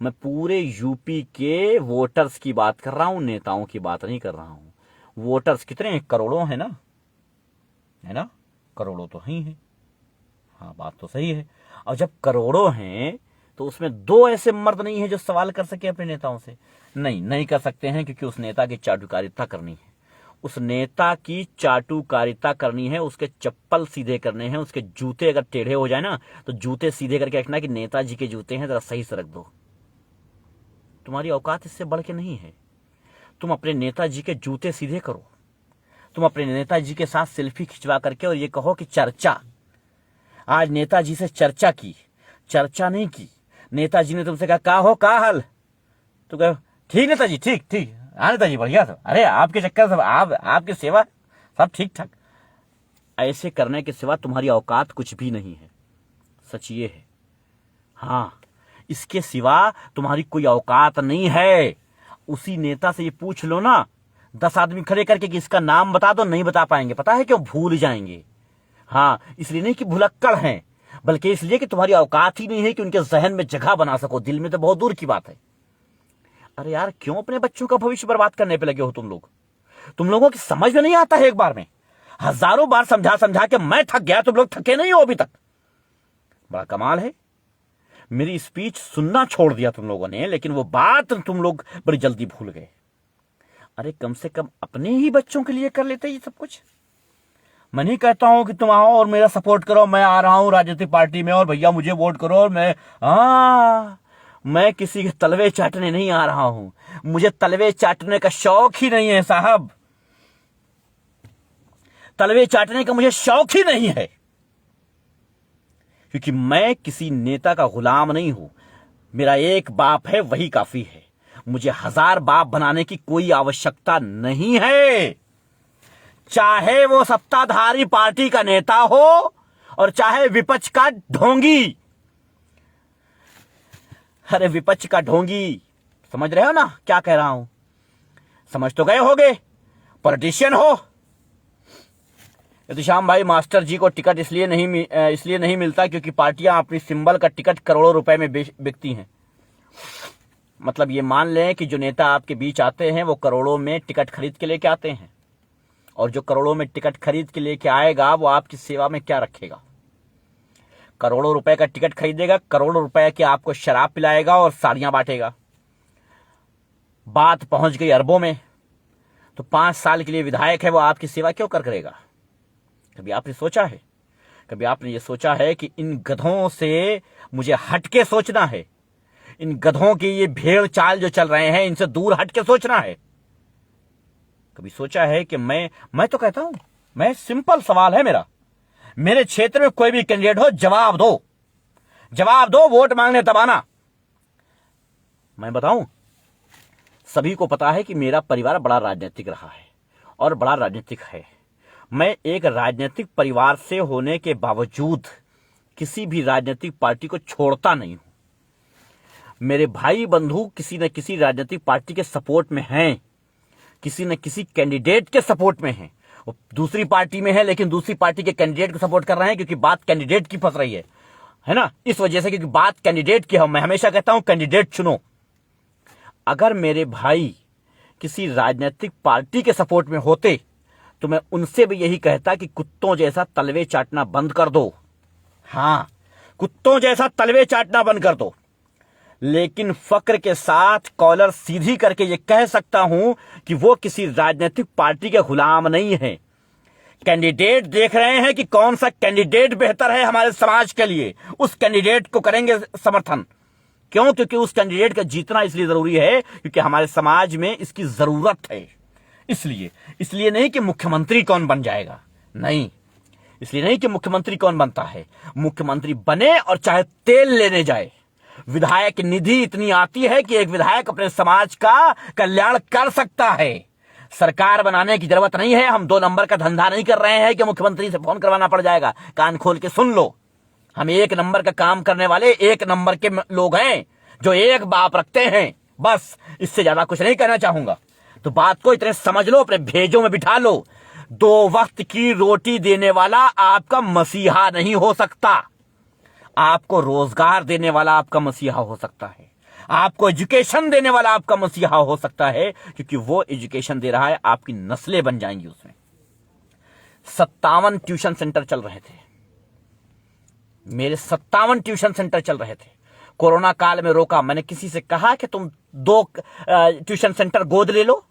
मैं पूरे यूपी के वोटर्स की बात कर रहा हूं, नेताओं की बात नहीं कर रहा हूं। वोटर्स कितने हैं? करोड़ों है ना, है ना, करोड़ों तो ही है। हाँ, बात तो सही है। और जब करोड़ों हैं तो उसमें 2 ऐसे मर्द नहीं है जो सवाल कर सके अपने नेताओं से। नहीं कर सकते हैं, क्योंकि उस नेता की चाटुकारिता करनी है, उस नेता की चाटुकारिता करनी है, उसके चप्पल सीधे करने हैं, उसके जूते अगर टेढ़े हो जाए ना तो जूते सीधे करके रखना कि नेताजी के जूते हैं, जरा सही से रख दो। तुम्हारी औकात इससे बढ़ के नहीं है। तुम अपने नेताजी के जूते सीधे करो, तुम अपने नेताजी के साथ सेल्फी खिंचवा करके और ये कहो कि चर्चा, आज नेताजी से चर्चा की, चर्चा नहीं की। नेताजी ने तुमसे कहा हो का हाल, तो कहो ठीक नेताजी, ठीक हाँ नेताजी बढ़िया सब, अरे आपके चक्कर सब, आपकी सेवा सब ठीक ठाक। ऐसे करने के सिवा तुम्हारी औकात कुछ भी नहीं है, सच ये है। हाँ, इसके सिवा तुम्हारी कोई औकात नहीं है। उसी नेता से ये पूछ लो ना, 10 आदमी खड़े करके कि इसका नाम बता दो, नहीं बता पाएंगे। पता है क्यों? भूल जाएंगे। हाँ, इसलिए नहीं कि भुलक्कड़ हैं, बल्कि इसलिए कि तुम्हारी औकात ही नहीं है कि उनके जहन में जगह बना सको। दिल में तो बहुत दूर की बात है। अरे यार, क्यों अपने बच्चों का भविष्य बर्बाद करने पे लगे हो तुम लोग? तुम लोगों की समझ में नहीं आता है एक बार में। हजारों बार समझा के मैं थक गया, तुम लोग थके नहीं हो अभी तक। बड़ा कमाल है, मेरी स्पीच सुनना छोड़ दिया तुम लोगों ने, लेकिन वो बात तुम लोग बड़ी जल्दी भूल गए। अरे कम से कम अपने ही बच्चों के लिए कर लेते ये सब कुछ। मैं नहीं कहता हूं कि तुम आओ और मेरा सपोर्ट करो, मैं आ रहा हूं राजनीतिक पार्टी में और भैया मुझे वोट करो, और मैं किसी के तलवे चाटने नहीं आ रहा हूं। मुझे तलवे चाटने का शौक ही नहीं है साहब, तलवे चाटने का मुझे शौक ही नहीं है, क्योंकि मैं किसी नेता का गुलाम नहीं हूं। मेरा एक बाप है, वही काफी है। मुझे 1000 बाप बनाने की कोई आवश्यकता नहीं है। चाहे वो सत्ताधारी पार्टी का नेता हो और चाहे विपक्ष का ढोंगी। अरे विपक्ष का ढोंगी, समझ रहे हो ना क्या कह रहा हूं? समझ तो गए होगे। पॉलिटिशियन हो। यतिश्याम भाई, मास्टर जी को टिकट इसलिए नहीं मिलता क्योंकि पार्टियां अपनी सिंबल का टिकट करोड़ों रुपए में बिकती हैं। मतलब ये मान लें कि जो नेता आपके बीच आते हैं वो करोड़ों में टिकट खरीद के लेके आते हैं, और जो करोड़ों में टिकट खरीद के लेके आएगा वो आपकी सेवा में क्या रखेगा? करोड़ों रुपए का टिकट खरीदेगा, करोड़ों रुपए की आपको शराब पिलाएगा और साड़ियां बांटेगा। बात पहुंच गई अरबों में, तो 5 साल के लिए विधायक है, वो आपकी सेवा क्यों करेगा? कभी आपने सोचा है? कभी आपने ये सोचा है कि इन गधों से मुझे हटके सोचना है? इन गधों की ये भेड़ चाल जो चल रहे हैं, इनसे दूर हटके सोचना है? कभी सोचा है कि मैं तो कहता हूं, मैं सिंपल सवाल है मेरे क्षेत्र में कोई भी कैंडिडेट हो, जवाब दो, वोट मांगने तब आना। मैं बताऊं, सभी को पता है कि मेरा परिवार बड़ा राजनीतिक रहा है और बड़ा राजनीतिक है। मैं एक राजनीतिक परिवार से होने के बावजूद किसी भी राजनीतिक पार्टी को छोड़ता नहीं हूं। मेरे भाई बंधु किसी न किसी राजनीतिक पार्टी के सपोर्ट में हैं, किसी न किसी कैंडिडेट के सपोर्ट में हैं। वो दूसरी पार्टी में है लेकिन दूसरी पार्टी के कैंडिडेट को सपोर्ट कर रहे हैं, क्योंकि बात कैंडिडेट की फंस रही है ना, इस वजह से, क्योंकि बात कैंडिडेट की है। मैं हमेशा कहता हूं कैंडिडेट चुनो। अगर मेरे भाई किसी राजनीतिक पार्टी के सपोर्ट में होते तो मैं उनसे भी यही कहता कि कुत्तों जैसा तलवे चाटना बंद कर दो। हां, कुत्तों जैसा तलवे चाटना बंद कर दो। लेकिन फक्र के साथ कॉलर सीधी करके ये कह सकता हूं कि वो किसी राजनीतिक पार्टी के गुलाम नहीं है। कैंडिडेट देख रहे हैं कि कौन सा कैंडिडेट बेहतर है हमारे समाज के लिए, उस कैंडिडेट को करेंगे समर्थन। क्यों? क्योंकि उस कैंडिडेट का जीतना इसलिए जरूरी है क्योंकि हमारे समाज में इसकी जरूरत है। इसलिए नहीं कि मुख्यमंत्री कौन बन जाएगा, नहीं, इसलिए नहीं कि मुख्यमंत्री कौन बनता है। मुख्यमंत्री बने और चाहे तेल लेने जाए, विधायक निधि इतनी आती है कि एक विधायक अपने समाज का कल्याण कर सकता है। सरकार बनाने की जरूरत नहीं है। हम 2 नंबर का धंधा नहीं कर रहे हैं कि मुख्यमंत्री से फोन करवाना पड़ जाएगा। कान खोल के सुन लो, हम 1 नंबर का काम करने वाले 1 नंबर के लोग हैं जो एक बाप रखते हैं। बस इससे ज्यादा कुछ नहीं कहना चाहूंगा। तो बात को इतने समझ लो, अपने भेजों में बिठा लो। 2 वक्त की रोटी देने वाला आपका मसीहा नहीं हो सकता। आपको रोजगार देने वाला आपका मसीहा हो सकता है, आपको एजुकेशन देने वाला आपका मसीहा हो सकता है, क्योंकि वो एजुकेशन दे रहा है, आपकी नस्लें बन जाएंगी उसमें। 57 ट्यूशन सेंटर चल रहे थे मेरे, 57 ट्यूशन सेंटर चल रहे थे। कोरोना काल में रोका। मैंने किसी से कहा कि तुम 2 ट्यूशन सेंटर गोद ले लो।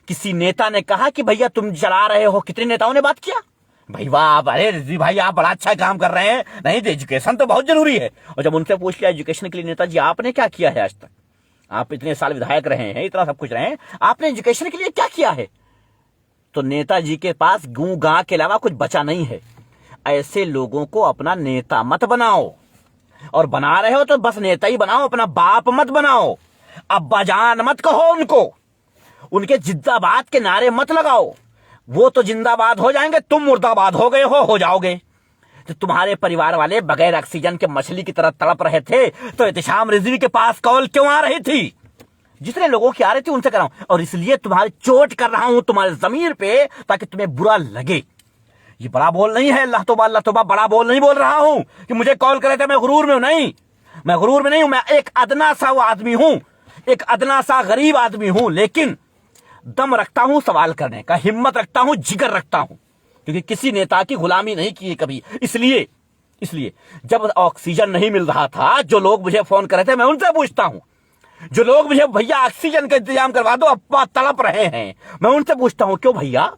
किसी नेता ने कहा कि भैया तुम चला रहे हो। कितने नेताओं ने बात किया, भाई वाह, अरे रिजवी भाई आप बड़ा अच्छा काम कर रहे हैं, नहीं तो एजुकेशन तो बहुत जरूरी है। और जब उनसे पूछ लिया एजुकेशन के लिए, नेताजी आपने क्या किया है आज तक? आप इतने साल विधायक रहे हैं, इतना सब कुछ रहे हैं, आपने एजुकेशन के लिए क्या किया है? तो नेताजी के पास गूं गां के अलावा कुछ बचा नहीं है। ऐसे लोगों को अपना नेता मत बनाओ, और बना रहे हो तो बस नेता ही बनाओ, अपना बाप मत बनाओ। अब्बाजान मत कहो उनको, उनके जिंदाबाद के नारे मत लगाओ। वो तो जिंदाबाद हो जाएंगे, तुम मुर्दाबाद हो गए हो जाओगे। तो तुम्हारे परिवार वाले बगैर ऑक्सीजन के मछली की तरह तड़प रहे थे, तो एहतिशाम रिजवी के पास कॉल क्यों आ रही थी? जितने लोगों की आ रही थी उनसे कराऊं, और इसलिए तुम्हारी चोट कर रहा हूं तुम्हारे जमीर पे, ताकि तुम्हें बुरा लगे। ये बड़ा बोल नहीं है, अल्लाह तौबा, बड़ा बोल नहीं बोल रहा हूं कि मुझे कॉल करे थे। मैं गुरूर में नहीं, मैं गुरूर में नहीं हूं। मैं एक अदना सा वो आदमी हूं, एक अदना सा गरीब आदमी हूं, लेकिन दम रखता हूं सवाल करने का, हिम्मत रखता हूं, जिगर रखता हूं, क्योंकि किसी नेता की गुलामी नहीं की है कभी। इसलिए जब ऑक्सीजन नहीं मिल रहा था, जो लोग मुझे फोन कर रहे थे, मैं उनसे पूछता हूं। जो लोग मुझे भैया ऑक्सीजन का इंतजाम करवा दो, अब्बा तड़प रहे हैं, मैं उनसे पूछता हूं क्यों भैया?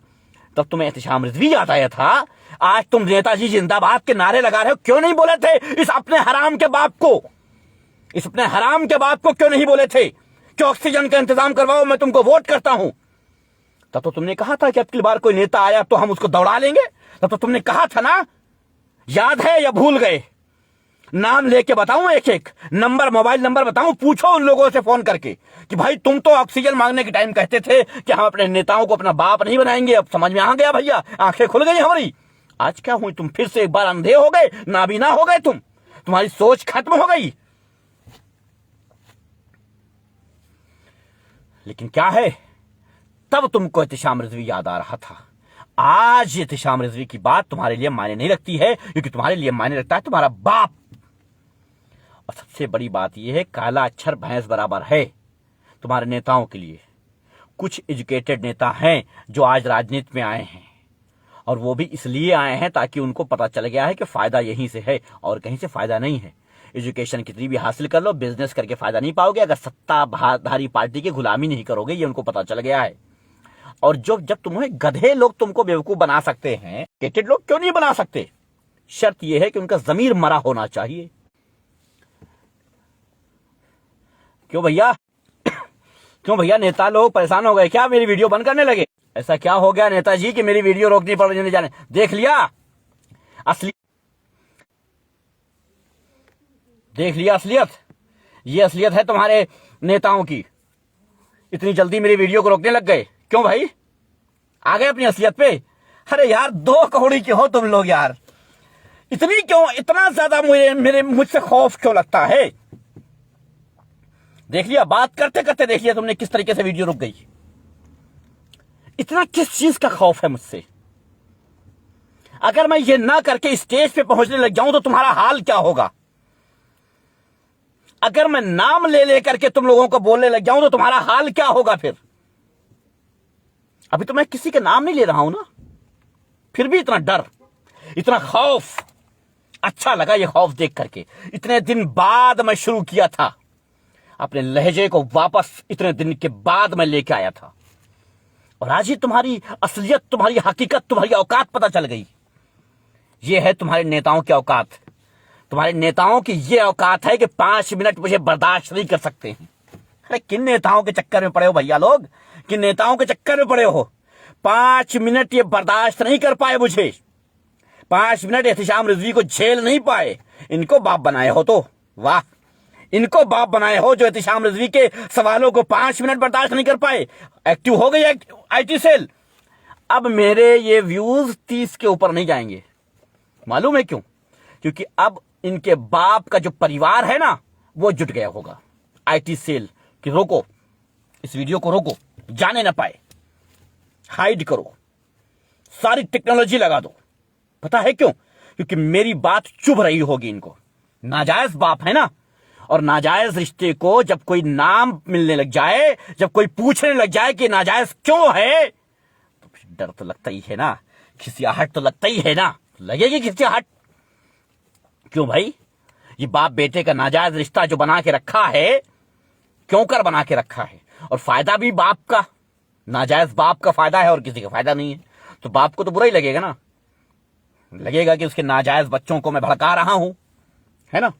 तब तुम्हें एहतिशाम रिजवी याद आया था। आज तुम नेताजी जिंदाबाद के नारे लगा रहे हो, क्यों नहीं बोले थे इस अपने हराम के बाप को? इस अपने हराम के बाप को क्यों नहीं बोले थे कि ऑक्सीजन का इंतजाम करवाओ, मैं तुमको वोट करता हूं? तब तो तुमने कहा था कि अब की बार कोई नेता आया तो हम उसको दौड़ा लेंगे। तब तो तुमने कहा था ना, याद है या भूल गए? नाम लेके बताऊं, एक एक नंबर, मोबाइल नंबर बताऊं, पूछो उन लोगों से फोन करके कि भाई तुम तो ऑक्सीजन मांगने के टाइम कहते थे कि हम अपने नेताओं को अपना बाप नहीं बनाएंगे। अब समझ में आ गया भैया, आंखें खुल गई हमारी। आज क्या हुई? तुम फिर से एक बार अंधे हो गए, नाबीना हो गए, तुम्हारी सोच खत्म हो गई। लेकिन क्या है, तब तुमको एहतिशाम रिजवी याद आ रहा था। आज एहतिशाम रिजवी की बात तुम्हारे लिए मायने नहीं रखती है, क्योंकि तुम्हारे लिए मायने रखता है तुम्हारा बाप। और सबसे बड़ी बात यह है, काला अक्षर भैंस बराबर है तुम्हारे नेताओं के लिए। कुछ एजुकेटेड नेता हैं जो आज राजनीति में आए हैं, और वो भी इसलिए आए हैं ताकि उनको पता चल गया है कि फायदा यहीं से है और कहीं से फायदा नहीं है। एजुकेशन कितनी भी हासिल कर लो, बिजनेस करके फायदा नहीं पाओगे अगर सत्ताधारी पार्टी की गुलामी नहीं करोगे, ये उनको पता चल गया है। और जब तुम्हें गधे लोग तुमको बेवकूफ बना सकते हैं, एजुकेटेड लोग क्यों नहीं बना सकते? शर्त यह है कि उनका जमीर मरा होना चाहिए। क्यों भैया नेता लोग परेशान हो गए क्या? मेरी वीडियो बंद करने लगे? ऐसा क्या हो गया नेताजी कि मेरी वीडियो रोकनी पड़ जाने? देख लिया असलियत? ये असलियत है तुम्हारे नेताओं की। इतनी जल्दी मेरी वीडियो को रोकने लग गए क्यों भाई? आ गए अपनी असलियत पे? अरे यार 2 कौड़ी के हो तुम लोग यार, इतनी क्यों, इतना ज्यादा मुझसे खौफ क्यों लगता है? देख लिया, बात करते करते देख लिया तुमने किस तरीके से वीडियो रुक गई। इतना किस चीज का खौफ है मुझसे? अगर मैं ये ना करके स्टेज पे पहुंचने लग जाऊं तो तुम्हारा हाल क्या होगा? अगर मैं नाम ले लेकर के तुम लोगों को बोलने लग जाऊं तो तुम्हारा हाल क्या होगा फिर? अभी तो मैं किसी का नाम नहीं ले रहा हूं ना, फिर भी इतना डर, इतना खौफ। अच्छा लगा ये खौफ देख करके। इतने दिन बाद मैं शुरू किया था, अपने लहजे को वापस इतने दिन के बाद मैं लेके आया था, और आज ही तुम्हारी असलियत, तुम्हारी हकीकत, तुम्हारी औकात पता चल गई। ये है तुम्हारे नेताओं की औकात। तुम्हारे नेताओं की ये औकात है कि 5 मिनट मुझे बर्दाश्त नहीं कर सकते हैं। अरे किन नेताओं के चक्कर में पड़े हो भैया लोग? किन नेताओं के चक्कर में पड़े हो? 5 मिनट ये बर्दाश्त नहीं कर पाए मुझे। 5 मिनट एहतिशाम रिजवी को झेल नहीं पाए। इनको बाप बनाए हो तो वाह, इनको बाप बनाए हो जो एहतिशाम रिजवी के सवालों को 5 मिनट बर्दाश्त नहीं कर पाए। एक्टिव हो गई आईटी सेल। अब मेरे ये व्यूज 30 के ऊपर नहीं जाएंगे। मालूम है क्यों? क्योंकि अब इनके बाप का जो परिवार है ना, वो जुट गया होगा आईटी सेल कि रोको, इस वीडियो को रोको, जाने ना पाए, हाइड करो, सारी टेक्नोलॉजी लगा दो। पता है क्यों? क्योंकि मेरी बात चुभ रही होगी इनको। नाजायज बाप है ना, और नाजायज रिश्ते को जब कोई नाम मिलने लग जाए, जब कोई पूछने लग जाए कि नाजायज क्यों है, तो डर तो लगता ही है ना, खिसियाहट तो लगता ही है ना, लगेगी खिसियाहट। क्यों भाई? ये बाप बेटे का नाजायज रिश्ता जो बना के रखा है, क्यों कर बना के रखा है? और फायदा भी बाप का, नाजायज बाप का फायदा है और किसी का फायदा नहीं है, तो बाप को तो बुरा ही लगेगा ना। लगेगा कि उसके नाजायज बच्चों को मैं भड़का रहा हूं, है ना।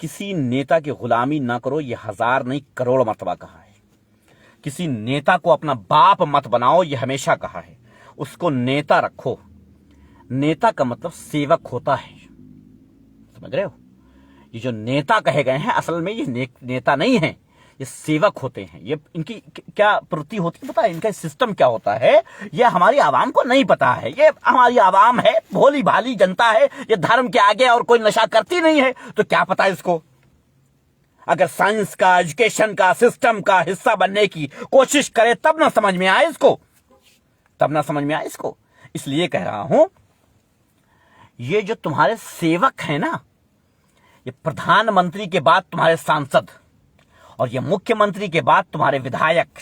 किसी नेता की गुलामी ना करो, ये 1000 नहीं करोड़ मर्तबा कहा है। किसी नेता को अपना बाप मत बनाओ, ये हमेशा कहा है। उसको नेता रखो। नेता का मतलब सेवक होता है, समझ रहे हो? ये जो नेता कहे गए हैं, असल में ये नेता नहीं है, ये सेवक होते हैं। ये इनकी क्या प्रवृत्ति होती है पता है? इनका सिस्टम क्या होता है, ये हमारी आवाम को नहीं पता है। ये हमारी आवाम है, भोली भाली जनता है, ये धर्म के आगे और कोई नशा करती नहीं है, तो क्या पता इसको? अगर साइंस का, एजुकेशन का, सिस्टम का हिस्सा बनने की कोशिश करे तब ना समझ में आए इसको, तब ना समझ में आए इसको। इसलिए कह रहा हूं, ये जो तुम्हारे सेवक है ना, ये प्रधानमंत्री के बाद तुम्हारे सांसद, और ये मुख्यमंत्री के बाद तुम्हारे विधायक,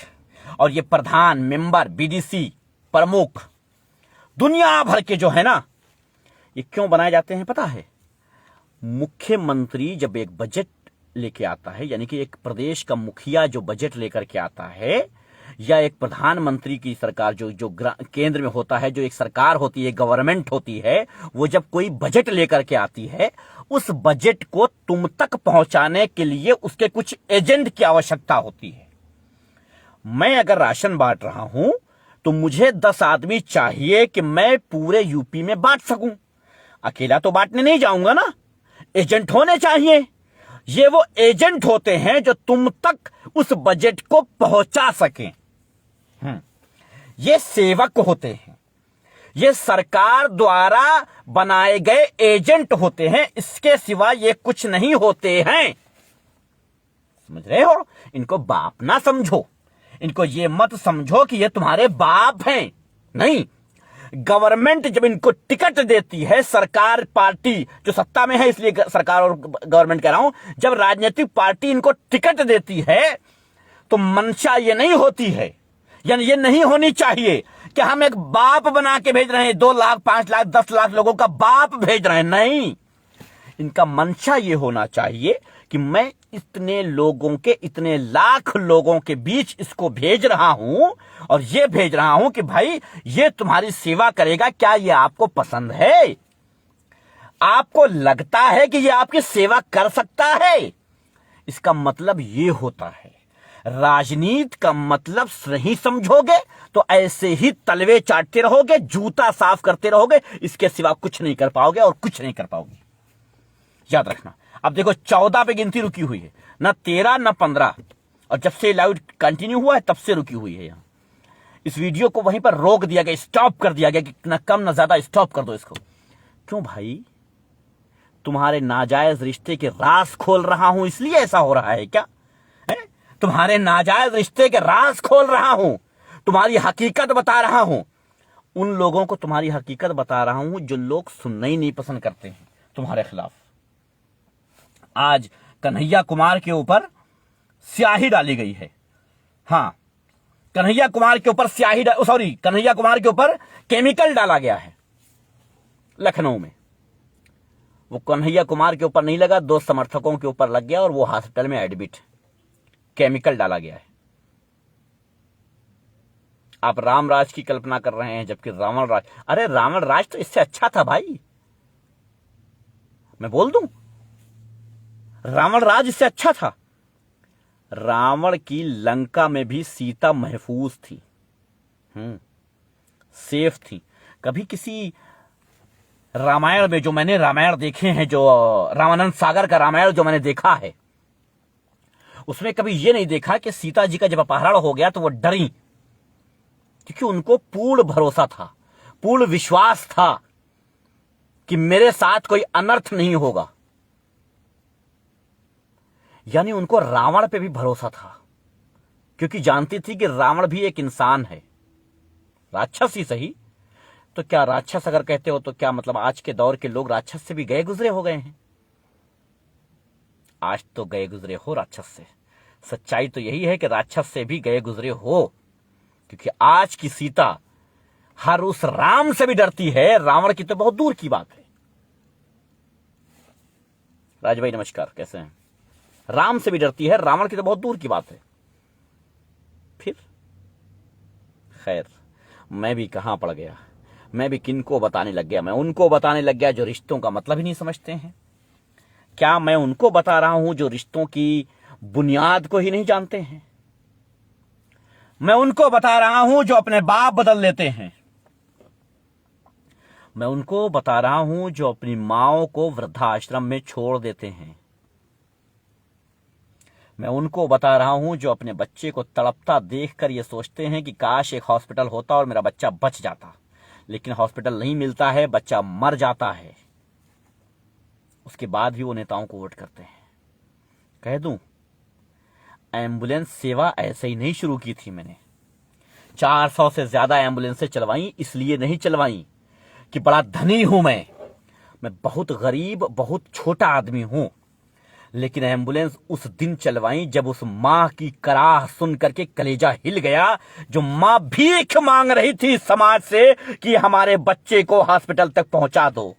और ये प्रधान, मेंबर, बीडीसी, प्रमुख, दुनिया भर के जो है ना, ये क्यों बनाए जाते हैं पता है? मुख्यमंत्री जब एक बजट लेके आता है, यानी कि एक प्रदेश का मुखिया जो बजट लेकर के आता है, या एक प्रधानमंत्री की सरकार जो केंद्र में होता है, जो एक सरकार होती है, गवर्नमेंट होती है, वो जब कोई बजट लेकर के आती है, उस बजट को तुम तक पहुंचाने के लिए उसके कुछ एजेंट की आवश्यकता होती है। मैं अगर राशन बांट रहा हूं तो मुझे 10 आदमी चाहिए कि मैं पूरे यूपी में बांट सकूं। अकेला तो बांटने नहीं जाऊंगा ना, एजेंट होने चाहिए। ये वो एजेंट होते हैं जो तुम तक उस बजट को पहुंचा सकें। ये सेवक होते हैं, ये सरकार द्वारा बनाए गए एजेंट होते हैं, इसके सिवा ये कुछ नहीं होते हैं। समझ रहे हो? इनको बाप ना समझो, इनको ये मत समझो कि ये तुम्हारे बाप हैं। नहीं, गवर्नमेंट जब इनको टिकट देती है, सरकार, पार्टी जो सत्ता में है, इसलिए सरकार और गवर्नमेंट कह रहा हूं, जब राजनीतिक पार्टी इनको टिकट देती है तो मंशा ये नहीं होती है, यानी ये नहीं होनी चाहिए कि हम एक बाप बना के भेज रहे हैं, 2 लाख, 5 लाख, 10 लाख लोगों का बाप भेज रहे हैं। नहीं, इनका मंशा ये होना चाहिए कि मैं इतने लोगों के, इतने लाख लोगों के बीच इसको भेज रहा हूं, और ये भेज रहा हूं कि भाई ये तुम्हारी सेवा करेगा। क्या ये आपको पसंद है? आपको लगता है कि ये आपकी सेवा कर सकता है? इसका मतलब ये होता है। राजनीति का मतलब नहीं समझोगे तो ऐसे ही तलवे चाटते रहोगे, जूता साफ करते रहोगे, इसके सिवा कुछ नहीं कर पाओगे और कुछ नहीं कर पाओगे, याद रखना। अब देखो 14 पे गिनती रुकी हुई है, ना 13 ना 15, और जब से लाइव कंटिन्यू हुआ है तब से रुकी हुई है। यहां इस वीडियो को वहीं पर रोक दिया गया, स्टॉप कर दिया गया कि ना कम ना ज्यादा, स्टॉप कर दो इसको। क्यों भाई? तुम्हारे नाजायज रिश्ते के राज खोल रहा हूं इसलिए ऐसा हो रहा है क्या? है? तुम्हारे नाजायज रिश्ते के राज खोल रहा हूं, तुम्हारी हकीकत बता रहा हूं। उन लोगों को तुम्हारी हकीकत बता रहा हूं जो लोग सुनना ही नहीं पसंद करते हैं तुम्हारे खिलाफ। आज कन्हैया कुमार के ऊपर स्याही डाली गई है। हां, कन्हैया कुमार के ऊपर कन्हैया कुमार के ऊपर केमिकल डाला गया है लखनऊ में। वो कन्हैया कुमार के ऊपर नहीं लगा, 2 समर्थकों के ऊपर लग गया और वो हॉस्पिटल में एडमिट। केमिकल डाला गया है। आप राम राज की कल्पना कर रहे हैं, जबकि रावण राज, अरे रावण राज तो इससे अच्छा था भाई। मैं बोल दूं, रावण राज इससे अच्छा था। रावण की लंका में भी सीता महफूज थी, सेफ थी। कभी किसी रामायण में, जो मैंने रामायण देखे हैं, जो रामानंद सागर का रामायण जो मैंने देखा है, उसमें कभी यह नहीं देखा कि सीता जी का जब अपहरण हो गया तो वो डरी, क्योंकि उनको पूर्ण भरोसा था, पूर्ण विश्वास था कि मेरे साथ कोई अनर्थ नहीं होगा। यानी उनको रावण पे भी भरोसा था, क्योंकि जानती थी कि रावण भी एक इंसान है, राक्षस ही सही। तो क्या राक्षस अगर कहते हो तो क्या मतलब आज के दौर के लोग राक्षस से भी गए गुजरे हो गए हैं? आज तो गए गुजरे हो राक्षस से। सच्चाई तो यही है कि राक्षस से भी गए गुजरे हो, क्योंकि आज की सीता हर उस राम से भी डरती है। रावण की तो बहुत दूर की बात है। राज भाई नमस्कार, कैसे हैं? राम से भी डरती है, रावण की तो बहुत दूर की बात है। फिर खैर, मैं भी कहां पड़ गया, मैं भी किनको बताने लग गया। मैं उनको बताने लग गया जो रिश्तों का मतलब ही नहीं समझते हैं। क्या मैं उनको बता रहा हूं जो रिश्तों की बुनियाद को ही नहीं जानते हैं? मैं उनको बता रहा हूं जो अपने बाप बदल लेते हैं। मैं उनको बता रहा हूं जो अपनी माओं को वृद्धाश्रम में छोड़ देते हैं। मैं उनको बता रहा हूं जो अपने बच्चे को तड़पता देखकर ये सोचते हैं कि काश एक हॉस्पिटल होता और मेरा बच्चा बच जाता, लेकिन हॉस्पिटल नहीं मिलता है, बच्चा मर जाता है। उसके बाद भी वो नेताओं को वोट करते हैं। कह दूं, एम्बुलेंस सेवा ऐसे ही नहीं शुरू की थी मैंने। 400 से ज्यादा एम्बुलेंसें चलवाई, इसलिए नहीं चलवाई कि बड़ा धनी हूं मैं बहुत गरीब, बहुत छोटा आदमी हूं। लेकिन एम्बुलेंस उस दिन चलवाई जब उस मां की कराह सुन करके कलेजा हिल गया, जो मां भीख मांग रही थी समाज से कि हमारे बच्चे को हॉस्पिटल तक पहुंचा दो।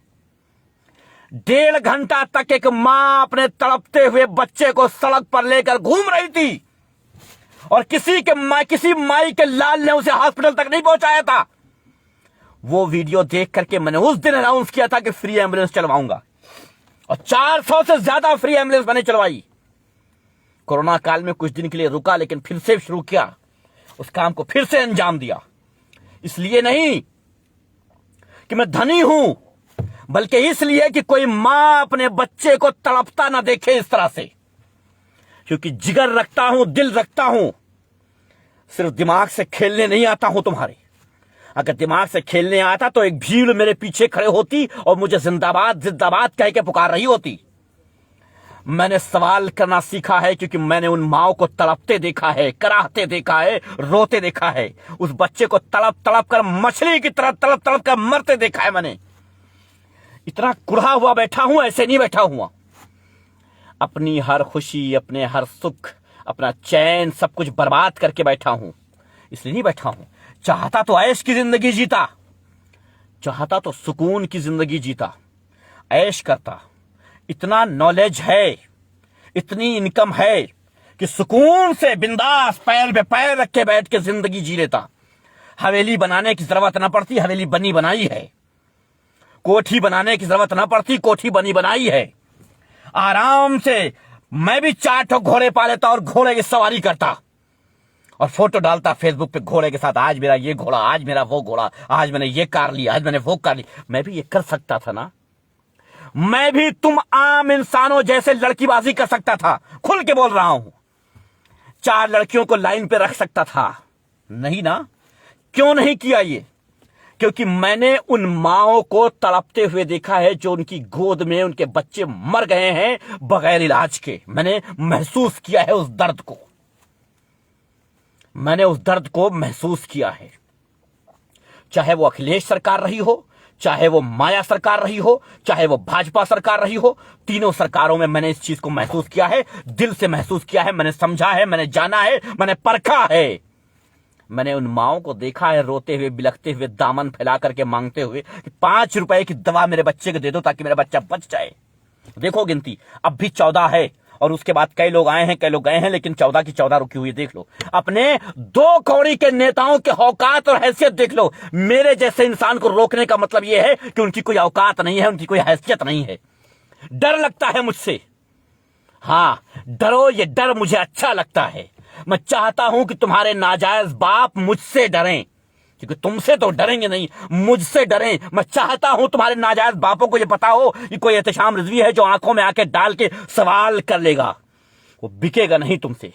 1.5 घंटा तक एक मां अपने तड़पते हुए बच्चे को सड़क पर लेकर घूम रही थी और किसी माई के लाल ने उसे हॉस्पिटल तक नहीं पहुंचाया था। वो वीडियो देख करके मैंने उस दिन अनाउंस किया था कि फ्री एम्बुलेंस चलवाऊंगा, और 400 से ज्यादा फ्री एम्बुलेंस मैंने चलवाई। कोरोना काल में कुछ दिन के लिए रुका, लेकिन फिर से शुरू किया, उस काम को फिर से अंजाम दिया। इसलिए नहीं कि मैं धनी हूं, बल्कि इसलिए कि कोई मां अपने बच्चे को तड़पता ना देखे इस तरह से। क्योंकि जिगर रखता हूं, दिल रखता हूं, सिर्फ दिमाग से खेलने नहीं आता हूं तुम्हारे। अगर दिमाग से खेलने आता तो एक भीड़ मेरे पीछे खड़े होती और मुझे जिंदाबाद जिंदाबाद कह के पुकार रही होती। मैंने सवाल करना सीखा है क्योंकि मैंने उन माओं को तड़पते देखा है, कराहते देखा है, रोते देखा है। उस बच्चे को तड़प तड़प कर, मछली की तरह तड़प तड़प कर मरते देखा है मैंने। इतना कुढ़ा हुआ बैठा हूं, ऐसे नहीं बैठा हुआ। अपनी हर खुशी, अपने हर सुख, अपना चैन, सब कुछ बर्बाद करके बैठा हूं। इसलिए नहीं बैठा हूं। चाहता तो ऐश की जिंदगी जीता, चाहता तो सुकून की जिंदगी जीता, ऐश करता। इतना नॉलेज है, इतनी इनकम है कि सुकून से बिंदास पैर पे पैर रख के बैठ के जिंदगी जी लेता। हवेली बनाने की जरूरत ना पड़ती, हवेली बनी बनाई है। कोठी बनाने की जरूरत ना पड़ती, कोठी बनी बनाई है। आराम से मैं भी 4 ठो घोड़े पा लेता और घोड़े की सवारी करता और फोटो डालता फेसबुक पे घोड़े के साथ, आज मेरा ये घोड़ा, आज मेरा वो घोड़ा, आज मैंने ये कार ली, आज मैंने वो कार ली। मैं भी ये कर सकता था ना। मैं भी तुम आम इंसानों जैसे लड़कीबाजी कर सकता था। खुल के बोल रहा हूं। 4 लड़कियों को लाइन पे रख सकता था, नहीं ना। क्यों नहीं किया ये? क्योंकि मैंने उन माओं को तड़पते हुए देखा है जो उनकी गोद में उनके बच्चे मर गए हैं बगैर इलाज के। मैंने महसूस किया है उस दर्द को। मैंने उस दर्द को महसूस किया है। चाहे वो अखिलेश सरकार रही हो, चाहे वो माया सरकार रही हो, चाहे वो भाजपा सरकार रही हो, तीनों सरकारों में मैंने इस चीज को महसूस किया है, दिल से महसूस किया है, मैंने समझा है, मैंने जाना है, मैंने परखा है। मैंने उन माओं को देखा है रोते हुए, बिलखते हुए, दामन फैला करके मांगते हुए कि 5 रुपए की दवा मेरे बच्चे को दे दो ताकि मेरा बच्चा बच जाए। देखो गिनती अब भी 14 है और उसके बाद कई लोग आए हैं, कई लोग गए हैं, लेकिन 14 की 14 रुकी हुई। देख लो अपने 2 कौड़ी के नेताओं के औकात और हैसियत देख लो। मेरे जैसे इंसान को रोकने का मतलब यह है कि उनकी कोई औकात नहीं है, उनकी कोई हैसियत नहीं है। डर लगता है मुझसे। हाँ डरो, ये डर मुझे अच्छा लगता है। मैं चाहता हूं कि तुम्हारे नाजायज बाप मुझसे डरें, क्योंकि तुमसे तो डरेंगे नहीं, मुझसे डरें। मैं चाहता हूं तुम्हारे नाजायज बापों को ये पता हो कि कोई एहतशाम रिजवी है जो आंखों में आके डाल के सवाल कर लेगा। वो बिकेगा नहीं तुमसे।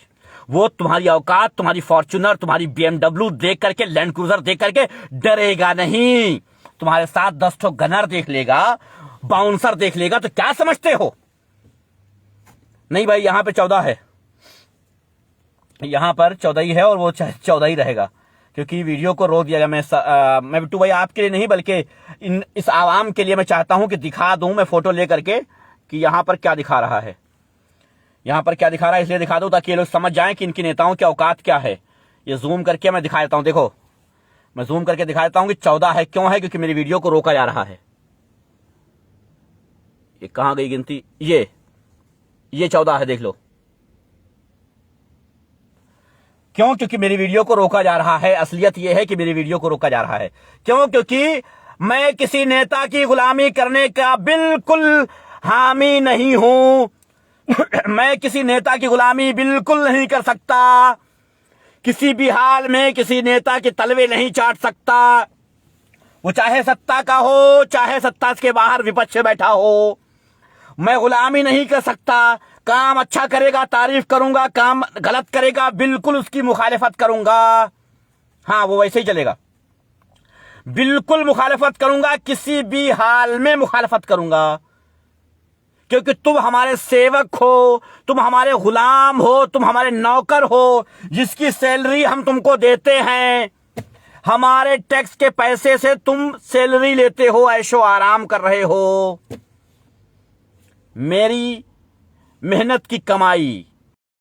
वो तुम्हारी औकात, तुम्हारी फॉर्च्यूनर, तुम्हारी BMW देख करके, लैंड क्रूजर देख करके डरेगा नहीं। तुम्हारे साथ 10 ठो गनर देख लेगा, बाउंसर देख लेगा तो क्या समझते हो? नहीं भाई, यहां पे 14 है, यहां पर 14 ही है और वो 14 ही रहेगा, क्योंकि वीडियो को रोक दिया गया। मैं बिट्टू भाई आपके लिए नहीं बल्कि इस आवाम के लिए मैं चाहता हूं कि दिखा दूं मैं फोटो लेकर के कि यहां पर क्या दिखा रहा है, यहां पर क्या दिखा रहा है, इसलिए दिखा दूं ताकि ये लोग समझ जाएं कि इनकी नेताओं की औकात क्या है। ये जूम करके मैं दिखा देता हूं। देखो मैं जूम करके दिखा देता हूं कि 14 है। क्यों है? क्योंकि मेरी वीडियो को रोका जा रहा है। ये कहां गई गिनती? ये 14 है, देख लो। क्यों? क्योंकि मेरी वीडियो को रोका जा रहा है। असलियत यह है कि मेरी वीडियो को रोका जा रहा है। क्यों? क्योंकि मैं किसी नेता की गुलामी करने का बिल्कुल हामी नहीं हूं। मैं किसी नेता की गुलामी बिल्कुल नहीं कर सकता। किसी भी हाल में किसी नेता के तलवे नहीं चाट सकता। वो चाहे सत्ता का हो, चाहे सत्ता के बाहर विपक्ष में बैठा हो। मैं गुलामी नहीं कर सकता। काम अच्छा करेगा तारीफ करूंगा, काम गलत करेगा बिल्कुल उसकी मुखालिफत करूंगा। हाँ वो वैसे ही चलेगा, बिल्कुल मुखालिफत करूंगा, किसी भी हाल में मुखालिफत करूंगा। क्योंकि तुम हमारे सेवक हो, तुम हमारे गुलाम हो, तुम हमारे नौकर हो, जिसकी सैलरी हम तुमको देते हैं। हमारे टैक्स के पैसे से तुम सैलरी लेते हो, ऐशो आराम कर रहे हो। मेरी मेहनत की कमाई